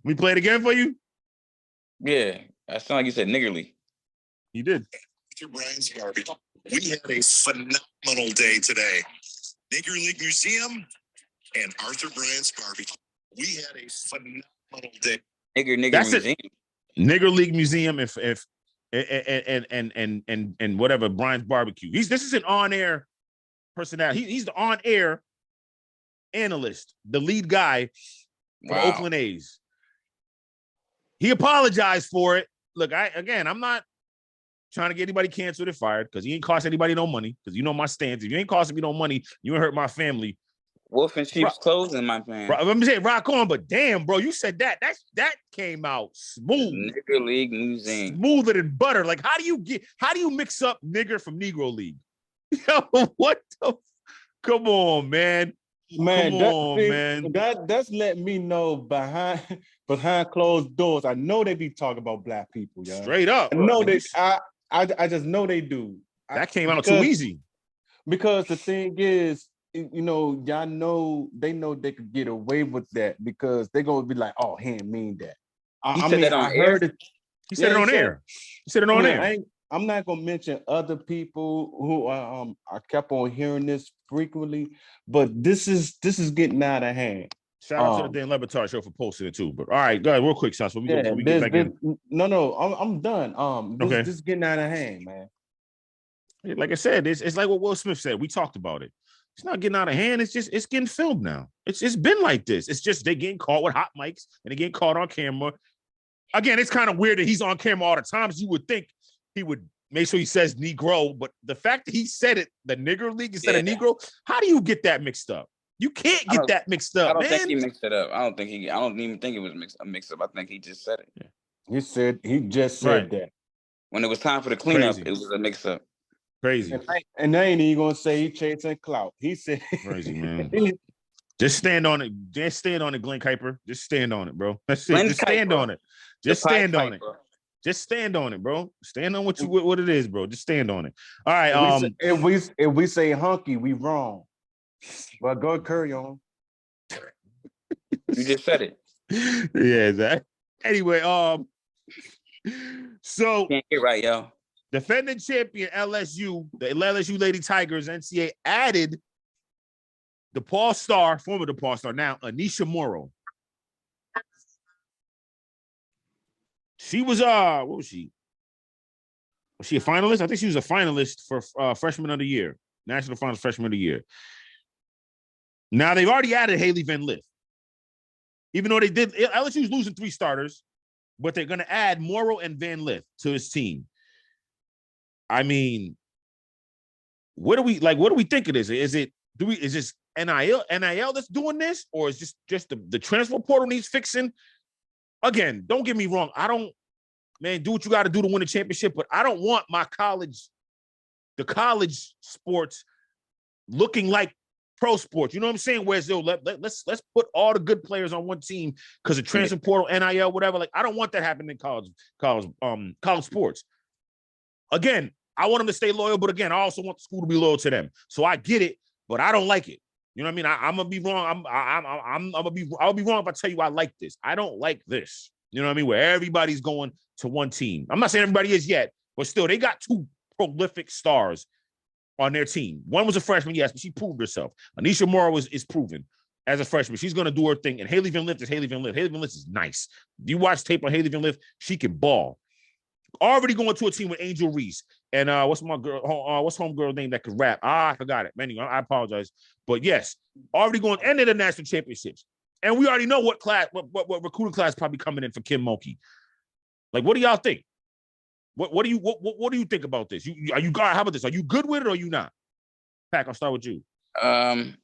We play it again for you? Yeah, I sound like you said niggerly. You did. Arthur Bryant's Barbecue. We had a phenomenal day today. Nigger League Museum and Arthur Bryant's Barbecue. We had a phenomenal day. Nigger That's Museum. Nigger League Museum and whatever Bryant's Barbecue. This is an on-air personality. He's the on-air analyst, the lead guy for the Oakland A's. He apologized for it. Look, I'm not trying to get anybody canceled or fired because he ain't cost anybody no money. Because my stance. If you ain't costing me no money, you ain't hurt my family. Wolf and sheep's clothing, my man. I'm saying rock on, but damn, bro, you said that came out smooth. Nigger League Museum, smoother than butter. Like, how do you mix up nigger from Negro League? Yo, what the? Come on, man. Man, that's letting me know behind closed doors. I know they be talking about black people, yeah. Straight up. I just know they do. That came out too easy. Because the thing is, y'all know they could get away with that because they're gonna be like, oh, he didn't mean that. He said it on air. He said it on air. He said it on air. I'm not gonna mention other people who I kept on hearing this frequently, but this is getting out of hand. Shout out to the Dan Le Batard show for posting it too. But all right, go ahead, real quick, Shots. We get back in. No, I'm done. This is getting out of hand, man. Like I said, it's like what Will Smith said. We talked about it. It's not getting out of hand. It's getting filmed now. It's been like this. It's just they getting caught with hot mics and they getting caught on camera. Again, it's kind of weird that he's on camera all the time. So you would think he would make sure he says Negro, but the fact that he said it, the Nigger League instead of Negro, how do you get that mixed up? You can't get that mixed up. I don't think he mixed it up. I don't even think it was a mix up. I think he just said it. Yeah. He just said that. When it was time for the cleanup, it was a mix up. Crazy. And they ain't even gonna say he chasing clout. He said crazy, man. Just stand on it. Just stand on it, Glenn Kuiper. Just stand on it, bro. That's it. Just stand on it. Just stand on it. Just stand on it, bro. Stand on what it is, bro. Just stand on it. All right. If we say hunky, we wrong. But go carry on. You just said it. Yeah, exactly. Anyway, So can't get right, yo. Defending champion LSU, the LSU Lady Tigers, NCAA added the Paul Star, former DePaul Star, now Anisha Morrow. She was what was she? Was she a finalist? I think she was a finalist for freshman of the year, national finals freshman of the year. Now they've already added Haley Van Lith. Even though they did, LSU's losing 3 starters, but they're going to add Morrow and Van Lith to his team. I mean, what do we think it is? Is this NIL that's doing this, or is just the transfer portal needs fixing? Again, don't get me wrong. Do what you got to do to win a championship, but I don't want the college sports looking like pro sports. You know what I'm saying? Whereas let's put all the good players on one team because of transfer portal, NIL, whatever. Like, I don't want that happening in college sports. Again, I want them to stay loyal, but again, I also want the school to be loyal to them. So I get it, but I don't like it. You know what I mean? I'm gonna be wrong. I'll be wrong if I tell you I like this. I don't like this. You know what I mean? Where everybody's going to one team. I'm not saying everybody is yet, but still, they got 2 prolific stars on their team. One was a freshman, yes, but she proved herself. Anisha Morrow is proven as a freshman. She's going to do her thing. And Haley Van Lith is Haley Van Lith. Haley Van Lith is nice. If you watch tape on Haley Van Lith, she can ball. Already going to a team with Angel Reese. And what's homegirl name that could rap? I forgot it. Anyway, I apologize. But yes, already going and in the national championships. And we already know what recruiting class probably coming in for Kim Mulkey. Like, what do y'all think? What do you think about this? How about this? Are you good with it or are you not? Pac, I'll start with you. I'm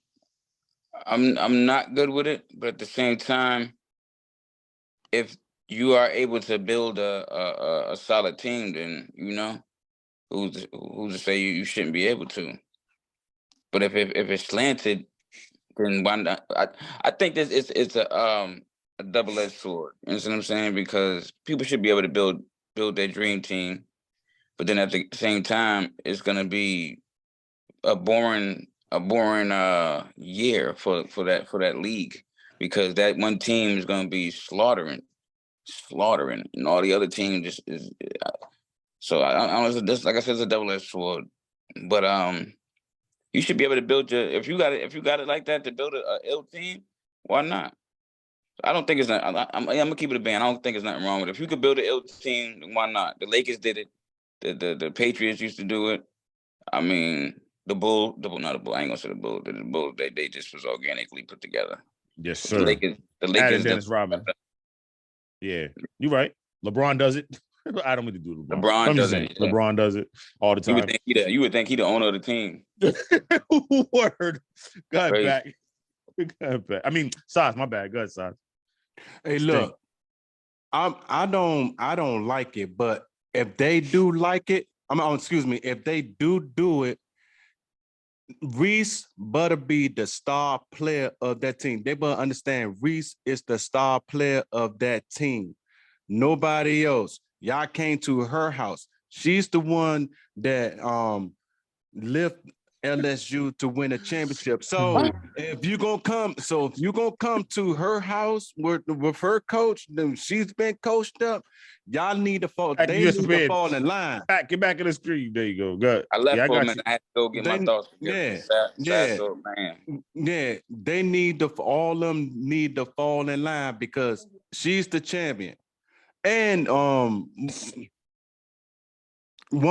not good with it, but at the same time, if you are able to build a solid team, then who's to say you shouldn't be able to? But if it's slanted, then why not? I think it's a double-edged sword. You know what I'm saying? Because people should be able to build their dream team, but then at the same time, it's gonna be a boring year for that league, because that one team is gonna be slaughtering, and all the other teams just is. So I just, like I said, it's a double-edged sword. But you should be able to build if you got it like that, to build a ill team. Why not? I don't think it's not. I'm gonna keep it a band. I don't think there's nothing wrong with it. If you could build an ill team, then why not? The Lakers did it. The Patriots used to do it. I mean, not the Bull. I ain't gonna say the Bull. The Bull, they just was organically put together. Yes, sir. The Lakers. Added Dennis Rodman. Yeah, you're right. LeBron does it. I don't mean to do LeBron. LeBron does it. Yeah. LeBron does it all the time. You would think he the owner of the team. Word. Go ahead, back. I mean, Saj, my bad. Go ahead, Saj. Hey, look, I don't like it, but if they do like it, if they do it, Reese better be the star player of that team. They better understand Reese is the star player of that team. Nobody else. Y'all came to her house. She's the one that lift LSU to win a championship. So if you're gonna come to her house with her coach, then she's been coached up. Y'all need to fall. They need to fall in line. Get back in the screen. There you go. Good. I left for a minute. I had to go get my thoughts together. Yeah. They need to. All of them need to fall in line because she's the champion. And one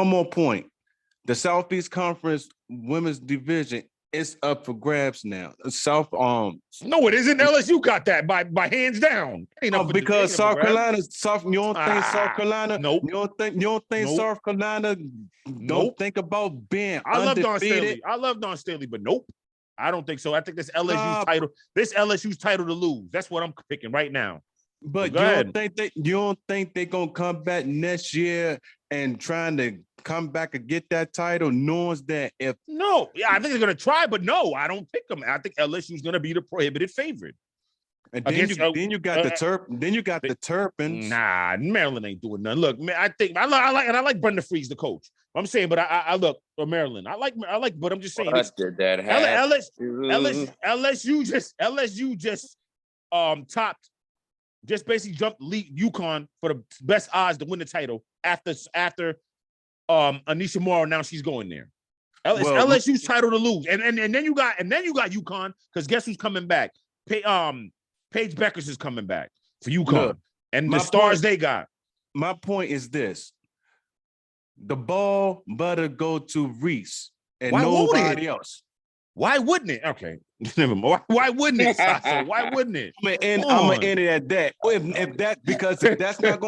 more point. The Southeast Conference Women's Division is up for grabs now. No, it isn't. LSU got that by hands down. Because South Carolina, you don't think South Carolina? Nope. You don't think South Carolina don't think about being I love undefeated? I love Don Staley, but nope. I don't think so. I think this LSU's title to lose. That's what I'm picking right now. But you don't think they're gonna come back next year and trying to come back and get that title, knowing that I think they're gonna try, but no, I don't pick them. I think LSU's gonna be the prohibited favorite. And then you got the Terrapins. Nah, Maryland ain't doing nothing. Look, man, I like Brenda Freeze, the coach. I'm saying, but I look Maryland. I like, but I'm just saying LSU just topped just basically jumped UConn for the best odds to win the title after Anisha Morrow announced she's going there. It's LSU's title to lose, and then you got UConn, because guess who's coming back? Paige Beckers is coming back for UConn, look, and the stars they got. My point is this: the ball better go to Reese and nobody else. Why wouldn't it? Okay, never mind. Why wouldn't it, Sasso? Why wouldn't it? I'm gonna end it at that. If that's not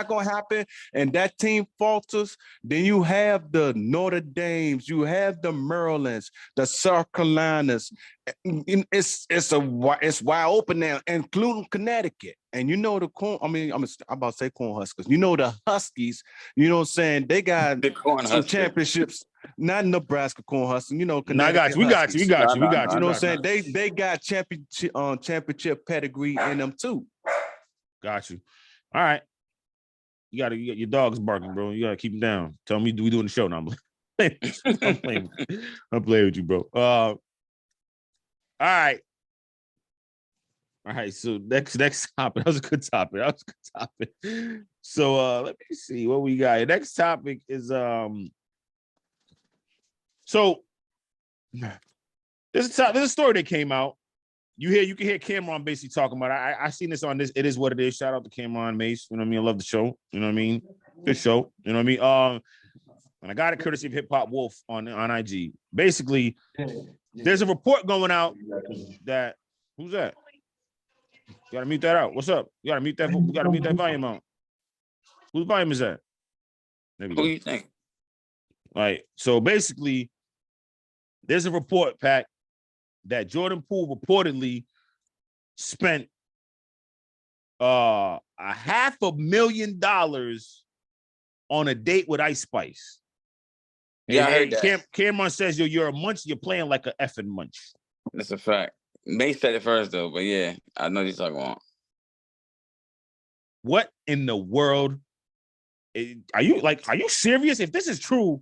gonna happen, and that team falters, then you have the Notre Dames, you have the Marylands, the South Carolinas. It's wide open now, including Connecticut. And you know I'm about to say Cornhuskers. You know the Huskies. You know what I'm saying? They got some championships. Not Nebraska Cornhuskers. You know, I got you. We got you. You know what I'm saying? They got championship pedigree in them too. Got you. All right. You got your dog's barking, bro. You gotta keep him down. Tell me, do we doing the show now? I'm playing with you, bro. All right. All right, so next topic. That was a good topic. So let me see what we got. Next topic is so there's a story that came out. You can hear Cameron basically talking about it. I seen this on this. It Is What It Is. Shout out to Cameron Mace. You know what I mean? I love the show. You know what I mean? Good show. You know what I mean? And I got it courtesy of Hip Hop Wolf on IG. Basically, there's a report going out that who's that? You gotta mute that out. What's up? You gotta mute that volume out. Whose volume is that? Who do you think? All right. So basically, there's a report, Pat, that Jordan Poole reportedly spent $500,000 on a date with Ice Spice. Yeah, I heard that. Cameron says you're a munch. You're playing like a effing munch. That's a fact. They said it first though, but yeah, I know you're talking about. What in the world? Are you serious? If this is true,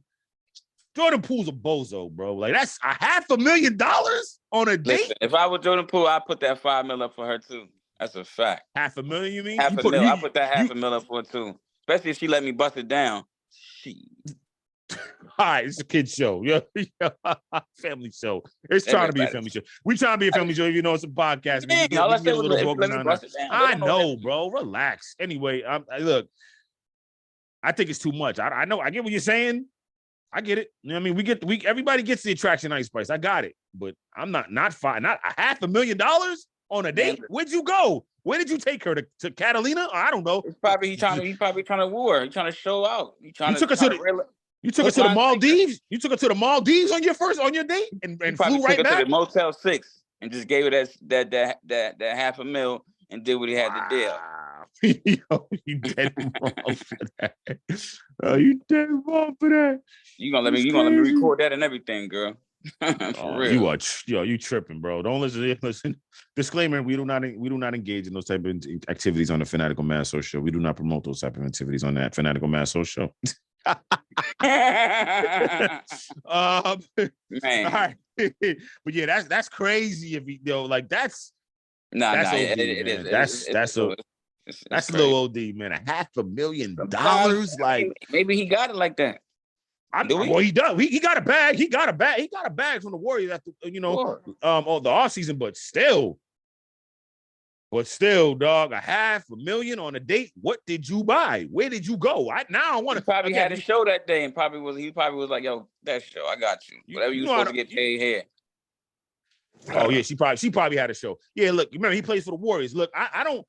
Jordan Poole's a bozo, bro. Like, that's $500,000 on a date. Listen, if I was Jordan Poole, I'd put that $5 million up for her too. That's a fact. $500,000, you mean? I put that $500,000 up for her too. Especially if she let me bust it down. All right, it's a kid's show. Yeah, family show. It's trying to be a family show. We trying to be a family show, even though it's a podcast. I know, bro. Relax. Anyway, look, I think it's too much. I know. I get what you're saying. I get it. You know what I mean? Everybody gets the attraction Ice Spice. I got it. But I'm not $500,000 on a date. Where'd you go? Where did you take her to Catalina? I don't know. It's probably he probably trying to woo her. He trying to show out. You took her to the Maldives? You took her to the Maldives on your date and flew right back? To the Motel 6 and just gave her that $500,000 and did what he had to do. Yo, you dead wrong for that. You dead wrong for that. You gonna let me record that and everything, girl. For real. You tripping, bro. Don't listen. Disclaimer, we do not engage in those type of activities on the Fanatical Massholes show. We do not promote those type of activities on that Fanatical Massholes show. Man. All right. But yeah, that's crazy if like that's that's a little OD, man. $500,000, like maybe he got it like that. Well, he does. He got a bag. He got a bag from the Warriors after the offseason, but still, dog, $500,000 on a date. What did you buy? Where did you go? I want to. Probably had a show that day, and he probably was like, "Yo, that show, I got you. Whatever you supposed to get paid here." Oh yeah, she probably had a show. Yeah, look, remember he plays for the Warriors. Look, I don't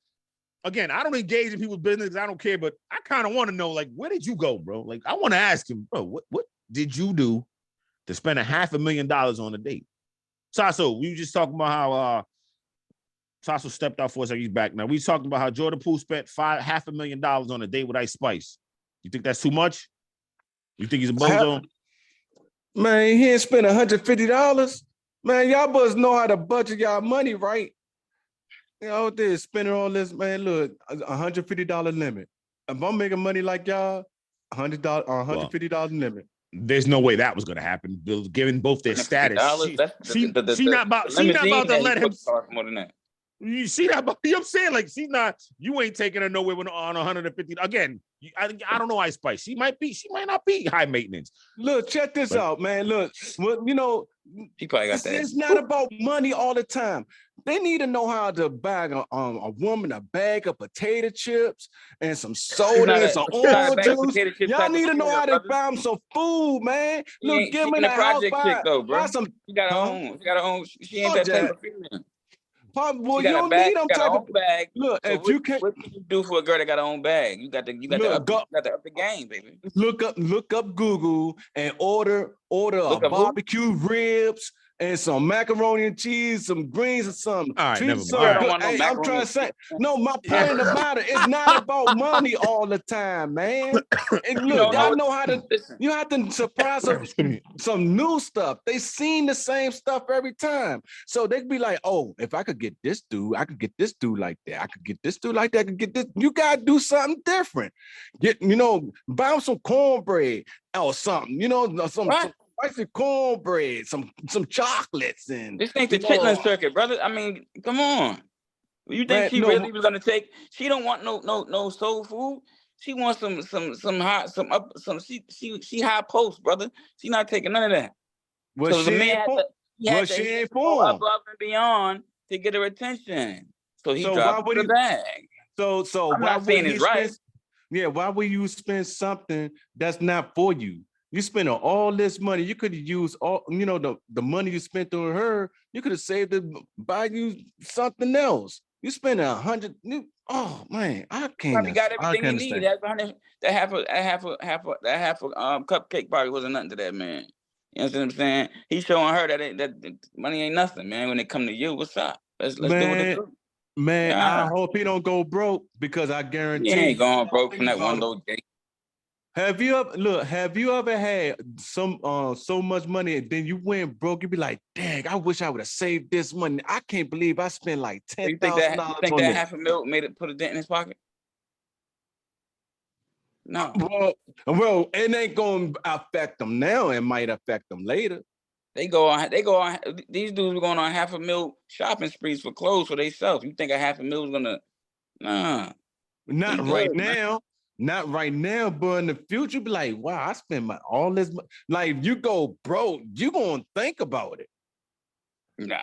engage in people's business. I don't care, but I kind of want to know, like, where did you go, bro? Like, I want to ask him, bro, what did you do to spend $500,000 on a date? Sasso, we were just talking about how Sasso stepped out for us. He's back now. We talking about how Jordan Poole spent $500,000 on a date with Ice Spice. You think that's too much? You think he's a bozo? Man, he ain't spent $150. Man, y'all boys know how to budget y'all money, right? You know, they're spending all this, man. Look, $150 limit. If I'm making money like y'all, $150 limit. There's no way that was going to happen, given both their status. She not about to let him. More than that. You see that? You know what I'm saying? Like, she's not, you ain't taking her nowhere on 150. Again, I don't know Ice Spice. She might not be high maintenance. Look, check this out, man. Look, well, you know, She probably got that. It's not about money all the time. They need to know how to bag a woman a bag of potato chips and some soda and some orange juice. Y'all need to know how to buy them some food, man. Look, give me the house buy some. She got her own. She got her own. She ain't that type of female. Well, you don't need them type of bag. Look, so if you can, what can you do for a girl that got her own bag? You got to up the game, baby. Look up Google and order barbecue ribs and some macaroni and cheese, some greens or something. All right, never mind. Hey, I'm trying to say, no, my point about it, it's not about money all the time, man. And look, y'all know how to, you have to surprise some new stuff. They seen the same stuff every time. So they'd be like, oh, if I could get this dude, I could get this dude like that. I could get this dude like that. I could get this. You got to do something different. Buy them some cornbread or something, some spicy cornbread, some chocolates, and this ain't the chitlin circuit, brother. I mean, come on. You think she really was gonna take? She don't want no soul food. She wants some hot she high post, brother. She not taking none of that. Well, so she ain't for above and beyond to get her attention. So he dropped the bag. So I'm not saying it's right. Yeah, why would you spend something that's not for you? You spending all this money. You could have used all, the money you spent on her. You could have saved it, buy you something else. You spend $100. Oh man, I can't. Probably got everything you need. That half a cupcake probably wasn't nothing to that man. You know what I'm saying? He's showing her that money ain't nothing, man. When it come to you, what's up? Let's do what it do. Man, I hope he don't go broke because I guarantee he ain't going broke from that one little date. Have you ever had so much money and then you went broke? You'd be like, dang, I wish I would have saved this money. I can't believe I spent like $10,000. You think that $500,000 put a dent in his pocket? No. Well, it ain't gonna affect them now. It might affect them later. They go on. These dudes were going on $500,000 shopping sprees for clothes for themselves. You think a $500,000 is gonna? Nah. Not right now. Not right now, but in the future, be like, wow, I spent all this money. Like, if you go broke, you gonna think about it. Nah.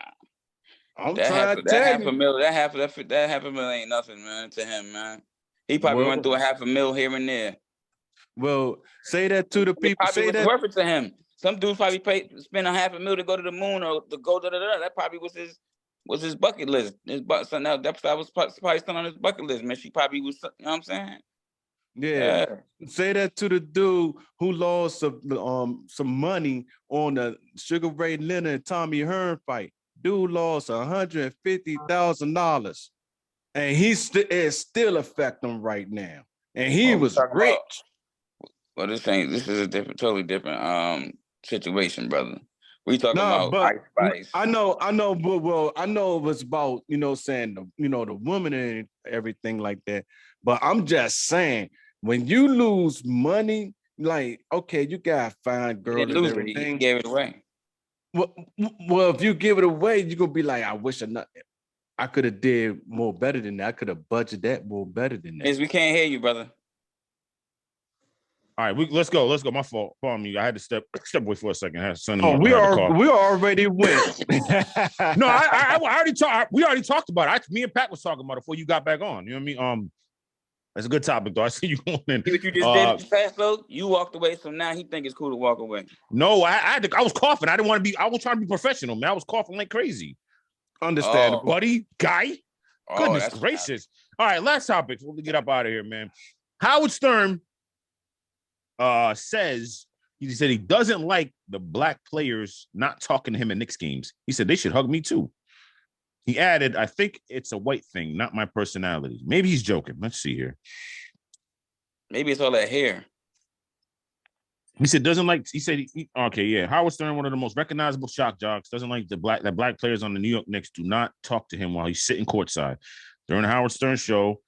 I'm trying to tell you. That $500,000 ain't nothing, man, to him, man. He probably went through a $500,000 here and there. Well, say that to the people. Say that worth it to him. Some dudes probably spend $500,000 to go to the moon or to go to that probably was his bucket list. Something else that was probably something on his bucket list, man. She probably was, you know what I'm saying? Yeah. Say that to the dude who lost some money on the Sugar Ray Leonard and Tommy Hearn fight. Dude lost $150,000, and it still affect him right now. And he was rich. Well, this is a totally different situation, brother. We talking about Ice Spice. I know, but I know it was about saying the woman and everything like that. But I'm just saying, when you lose money, like, okay, you got a fine girl and everything. You gave it away. Well, if you give it away, you're gonna be like, I wish I could have did more better than that. I could have budgeted that more better than that. We can't hear you, brother. All right, let's go. My fault. Pardon me. I had to step away for a second. I had to send him we already went. No, I already talked. We already talked about it. Me and Pat was talking about it before you got back on. You know what I mean? That's a good topic, though. I see you going in. See what you just did, though? You walked away, so now he think it's cool to walk away. No, I was coughing. I was trying to be professional, man. I was coughing like crazy. Understandable. Buddy, guy. Goodness gracious. All right, last topic. We'll get up out of here, man. Howard Stern says he said he doesn't like the black players not talking to him at Knicks games. He said they should hug me too. He added, I think it's a white thing, not my personality. Maybe he's joking. Let's see here. Maybe it's all that hair. He said okay, yeah. Howard Stern, one of the most recognizable shock jocks, doesn't like that black players on the New York Knicks do not talk to him while he's sitting courtside. During the Howard Stern show,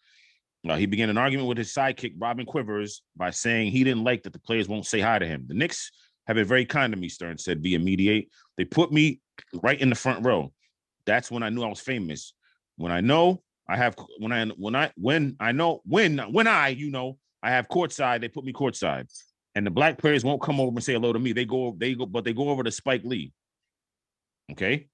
he began an argument with his sidekick, Robin Quivers, by saying he didn't like that the players won't say hi to him. The Knicks have been very kind to me, Stern said via Mediate. They put me right in the front row. That's when I knew I was famous. when I know I have courtside, they put me courtside. And the black players won't come over and say hello to me. They go over to Spike Lee. Okay.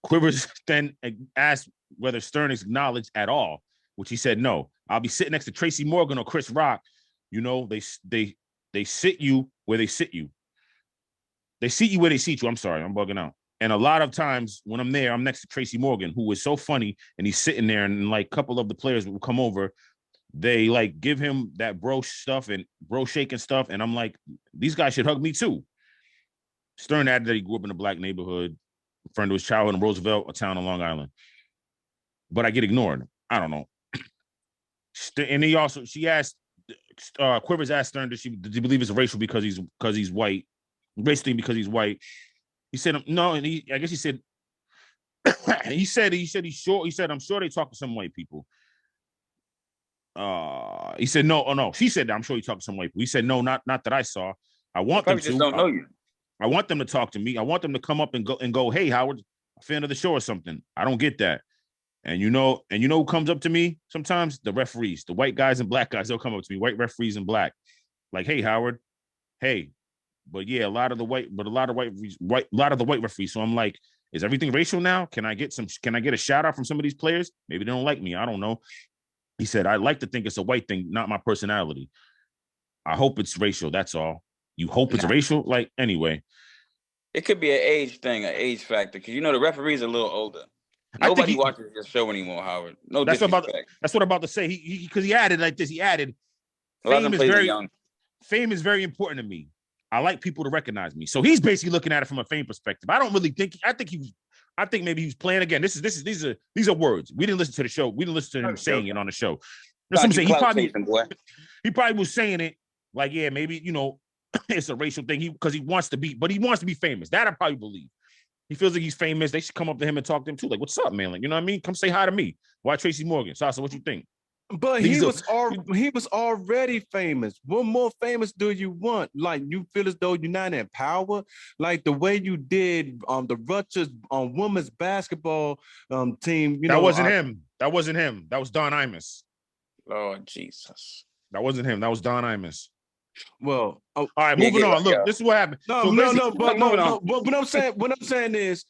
Quivers then asked whether Stern acknowledged at all, which he said no. I'll be sitting next to Tracy Morgan or Chris Rock. You know, they sit you where they sit you. They seat you where they seat you. I'm sorry, I'm bugging out. And a lot of times when I'm there, I'm next to Tracy Morgan, who is so funny, and he's sitting there, and like a couple of the players will come over. They like give him that bro stuff and bro shaking stuff, and I'm like, these guys should hug me too. Stern added that he grew up in a black neighborhood, a friend of his childhood in Roosevelt, a town on Long Island. But I get ignored. I don't know. And she asked, Quivers asked Stern, does he believe it's racial because he's white? Basically because he's white. He said no, and I guess he said he's sure. He said, I'm sure they talk to some white people. He said no. She said that I'm sure he talked to some white people. He said no, not that I saw. I want them to. Just don't know you. I want them to talk to me. I want them to come up and go, hey, Howard, a fan of the show or something. I don't get that. And you know who comes up to me sometimes? The referees, the white guys and black guys, they'll come up to me, white referees and black. Like, hey, Howard, hey. But yeah, a lot of the white referees. So I'm like, is everything racial now? Can I get a shout out from some of these players? Maybe they don't like me. I don't know. He said, I like to think it's a white thing, not my personality. I hope it's racial. That's all. You hope it's racial? Like, anyway. It could be an age thing, an age factor, because the referees are a little older. Nobody watches this show anymore, Howard. No disrespect. That's what I'm about to say. Because he added like this. He added, fame is very important to me. I like people to recognize me. So he's basically looking at it from a fame perspective. I don't really think. I think maybe he was playing again. These are words. We didn't listen to the show. We didn't listen to him saying it on the show. That's what I'm saying. He probably was saying it like, yeah, maybe it's a racial thing. Because he wants to be famous. That I probably believe. He feels like he's famous. They should come up to him and talk to him too. Like, what's up, man? Like, you know what I mean? Come say hi to me. Why Tracy Morgan? Sasa, what you think? But he was already famous. What more famous do you want? Like, you feel as though you're not in power? Like the way you did the Rutgers women's basketball team. That wasn't him. That wasn't him. That was Don Imus. Lord Jesus. That wasn't him. That was Don Imus. Well, all right, moving on. Look, this is what happened. But what I'm saying is,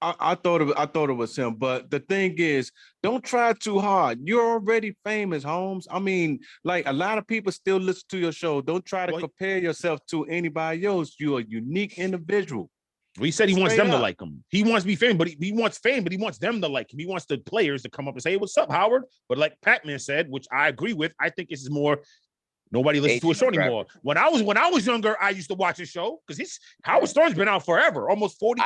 I thought it was him, but the thing is, don't try too hard. You're already famous, Holmes. I mean, like a lot of people still listen to your show. Don't try to compare yourself to anybody else. You're a unique individual. Well, he said he wants them to like him. He wants to be famous, but he wants fame, but he wants them to like him. He wants the players to come up and say, hey, what's up, Howard? But like Pac-Man said, which I agree with, I think this is more. Nobody listens to a show anymore. When I was younger, I used to watch a show because Howard Stern's been out forever, almost 40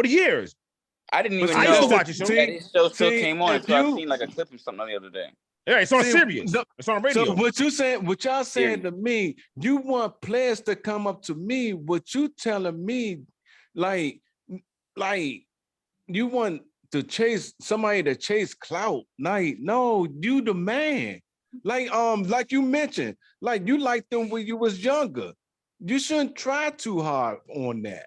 years. I didn't even know. I used to watch a show. This show still came on, so I seen like a clip of something the other day. Yeah, it's on Sirius. It's on radio. So what y'all saying to me, you want players to come up to me, what you telling me, like you want to chase somebody to chase clout. Like, no, you the man. Like you mentioned, like you liked them when you was younger. You shouldn't try too hard on that.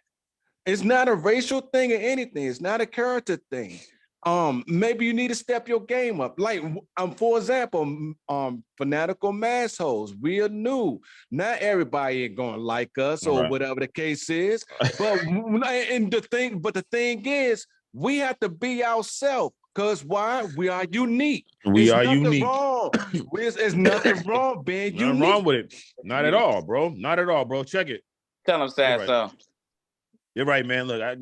It's not a racial thing or anything. It's not a character thing. Maybe you need to step your game up. Like, for example, Fanatical Massholes. We are new. Not everybody ain't gonna like us or whatever the case is. But the thing is, we have to be ourselves. Because why? We are unique. We are unique. There's nothing wrong being unique. Nothing wrong with it. Not at all, bro. Not at all, bro. Check it. Tell him, Sasso. You're right, man. Look, I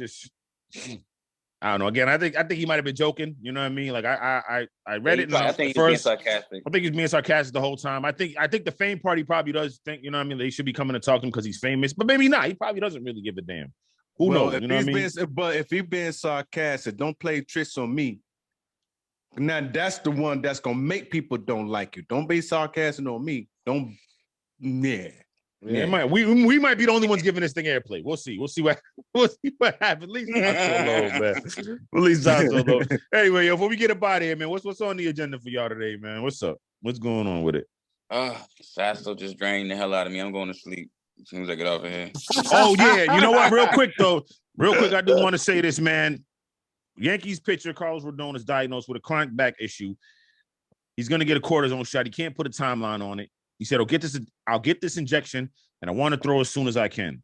don't know. Again, I think he might have been joking. You know what I mean? Like I read it. I think he's being sarcastic. I think he's being sarcastic the whole time. I think the fame part, he probably does think, you know what I mean, they should be coming to talk to him because he's famous, but maybe not. He probably doesn't really give a damn. Who knows? You know what I mean? But if he's being sarcastic, don't play tricks on me. Now that's the one that's gonna make people don't like you. Don't be sarcastic on me. Don't. Yeah. We might be the only ones giving this thing airplay. We'll see what happens. At least not so low, man. Anyway, before we get up out of here, man, what's on the agenda for y'all today, man? What's up? What's going on with it? Sasso just drained the hell out of me. I'm going to sleep as soon as I get off of here. Oh yeah, you know what? Real quick, I do want to say this, man. Yankees pitcher Carlos Rodon is diagnosed with a chronic back issue. He's going to get a cortisone shot. He can't put a timeline on it. He said, I'll get this injection, and I want to throw as soon as I can.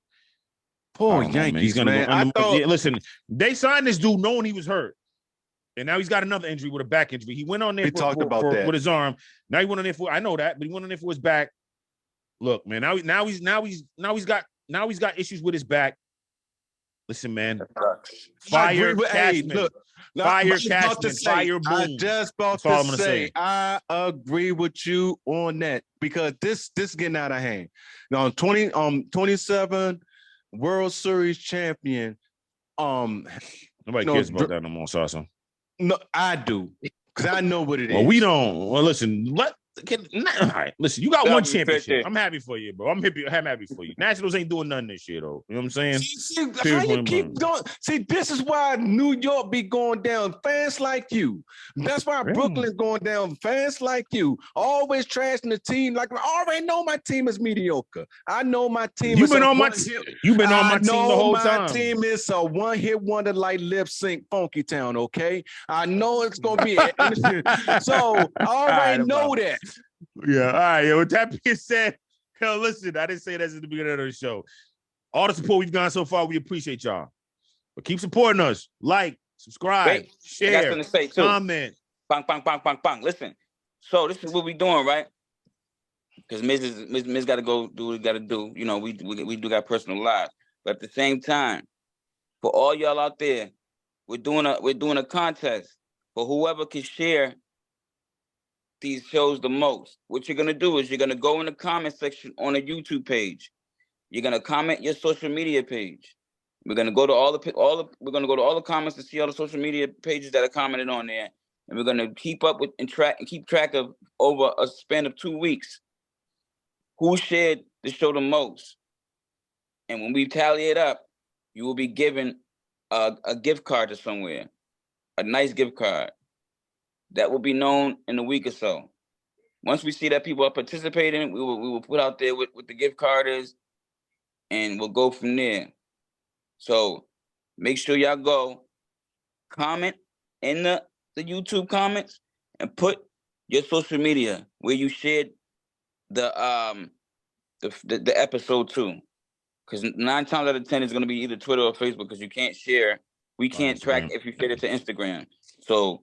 Poor Yankees, He's gonna man. go listen, they signed this dude knowing he was hurt. And now he's got another injury with a back injury. He went on there with his arm. Now he went on there for, I know that, but he went on there for his back. Look, man, now he's got issues with his back. Listen, man. Fire Cashman. Fire Cashman. Fire Boone. I just about to say, I agree with you on that because this getting out of hand. Now, 27 World Series champion. Nobody cares about that no more, Sasa. No, I do. Because I know what it is. Well, we don't. Well, listen, all right, listen, you got one championship. I'm happy for you, bro. I'm happy for you. Nationals ain't doing nothing this year, though. You know what I'm saying? See, how you keep going? See, this is why New York be going down. Fans like you. That's why Brooklyn's going down. Fans like you. Always trashing the team. Like, I already know my team is mediocre. I know my team You've been on my team the whole time. My team is a one-hit wonder like Lip Sync Funky Town, okay? I know it's going to be it. So, I already know that. Yeah, all right. Yeah, with that being said, listen, I didn't say that at the beginning of the show. All the support we've gotten so far, we appreciate y'all. But keep supporting us. Like, subscribe, share, comment. Bang, bang, bang, bang, bang. Listen, so this is what we doing, right? Because Miz got to go do what he got to do. You know, we do got personal lives. But at the same time, for all y'all out there, we're doing a contest for whoever can share these shows the most. What you're gonna do is you're gonna go in the comment section on a YouTube page. You're gonna comment your social media page. We're gonna go to all the comments to see all the social media pages that are commented on there, and we're gonna keep up with and keep track of over a span of 2 weeks who shared the show the most. And when we tally it up, you will be given a gift card to somewhere, a nice gift card. That will be known in a week or so. Once we see that people are participating, we will put out there what the gift card is, and we'll go from there. So make sure y'all go comment in the YouTube comments and put your social media where you shared the episode too. Because 9 times out of 10 is going to be either Twitter or Facebook because you can't share. We can't track if you shared it to Instagram. So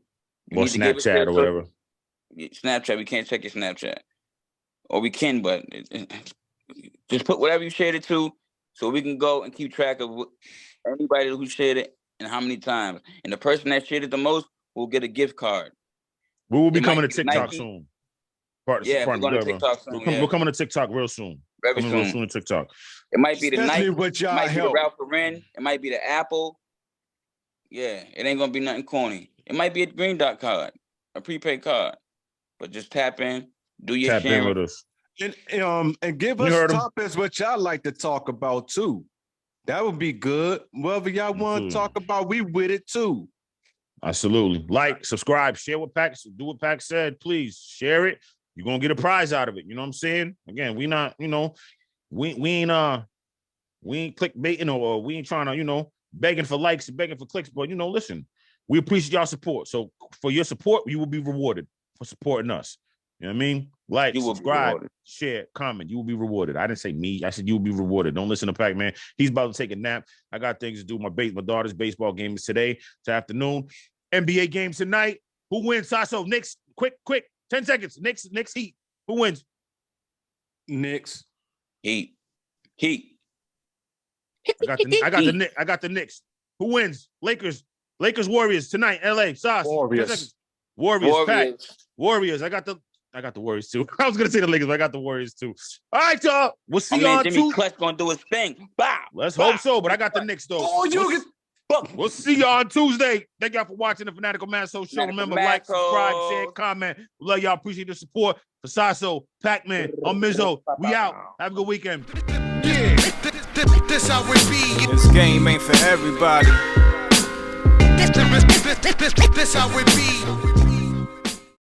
or Snapchat or whatever. Snapchat, we can't check your Snapchat. Or we can, but just put whatever you shared it to so we can go and keep track of anybody who shared it and how many times. And the person that shared it the most will get a gift card. We will be coming to TikTok soon. We're going to TikTok soon. We're coming to TikTok real soon. Very soon. Real soon to TikTok. It might be the Nike. It might be the help. Ralph Lauren. It might be the Apple. Yeah, it ain't going to be nothing corny. It might be a Green Dot card, a prepaid card, but just tap in, do your sharing. Tap in with us. And give us topics what y'all like to talk about too. That would be good. Whatever y'all want to talk about, we with it too. Absolutely. Like, subscribe, share what Pac, do what Pac said. Please share it. You're gonna get a prize out of it. You know what I'm saying? Again, we not, we ain't clickbaiting or we ain't trying to, begging for likes and begging for clicks. But listen. We appreciate y'all support. So for your support, you will be rewarded for supporting us. You know what I mean? Like, subscribe, share, comment. You will be rewarded. I didn't say me. I said you will be rewarded. Don't listen to Pac-Man. He's about to take a nap. I got things to do. My daughter's baseball game is today. It's afternoon. NBA game tonight. Who wins, Sasso? Knicks. Quick. 10 seconds. Knicks, Heat. Who wins? Knicks. Heat. I got the Knicks. Who wins? Lakers, Warriors tonight. LA. Sauce. Warriors. I got the Warriors too. I was gonna say the Lakers, but I got the Warriors too. All right, y'all. We'll see y'all on Tuesday. Jimmy Clutch gonna do his thing. Bow. Let's hope so, but I got the Knicks though. We'll see y'all on Tuesday. Thank y'all for watching the Fanatical Massholes show. Remember, like, subscribe, share, comment. Love y'all. Appreciate the support. For Sasso, Pac-Man, I'm Mizzo. We out. Have a good weekend. Yeah, this how it be. This game ain't for everybody. This how it be.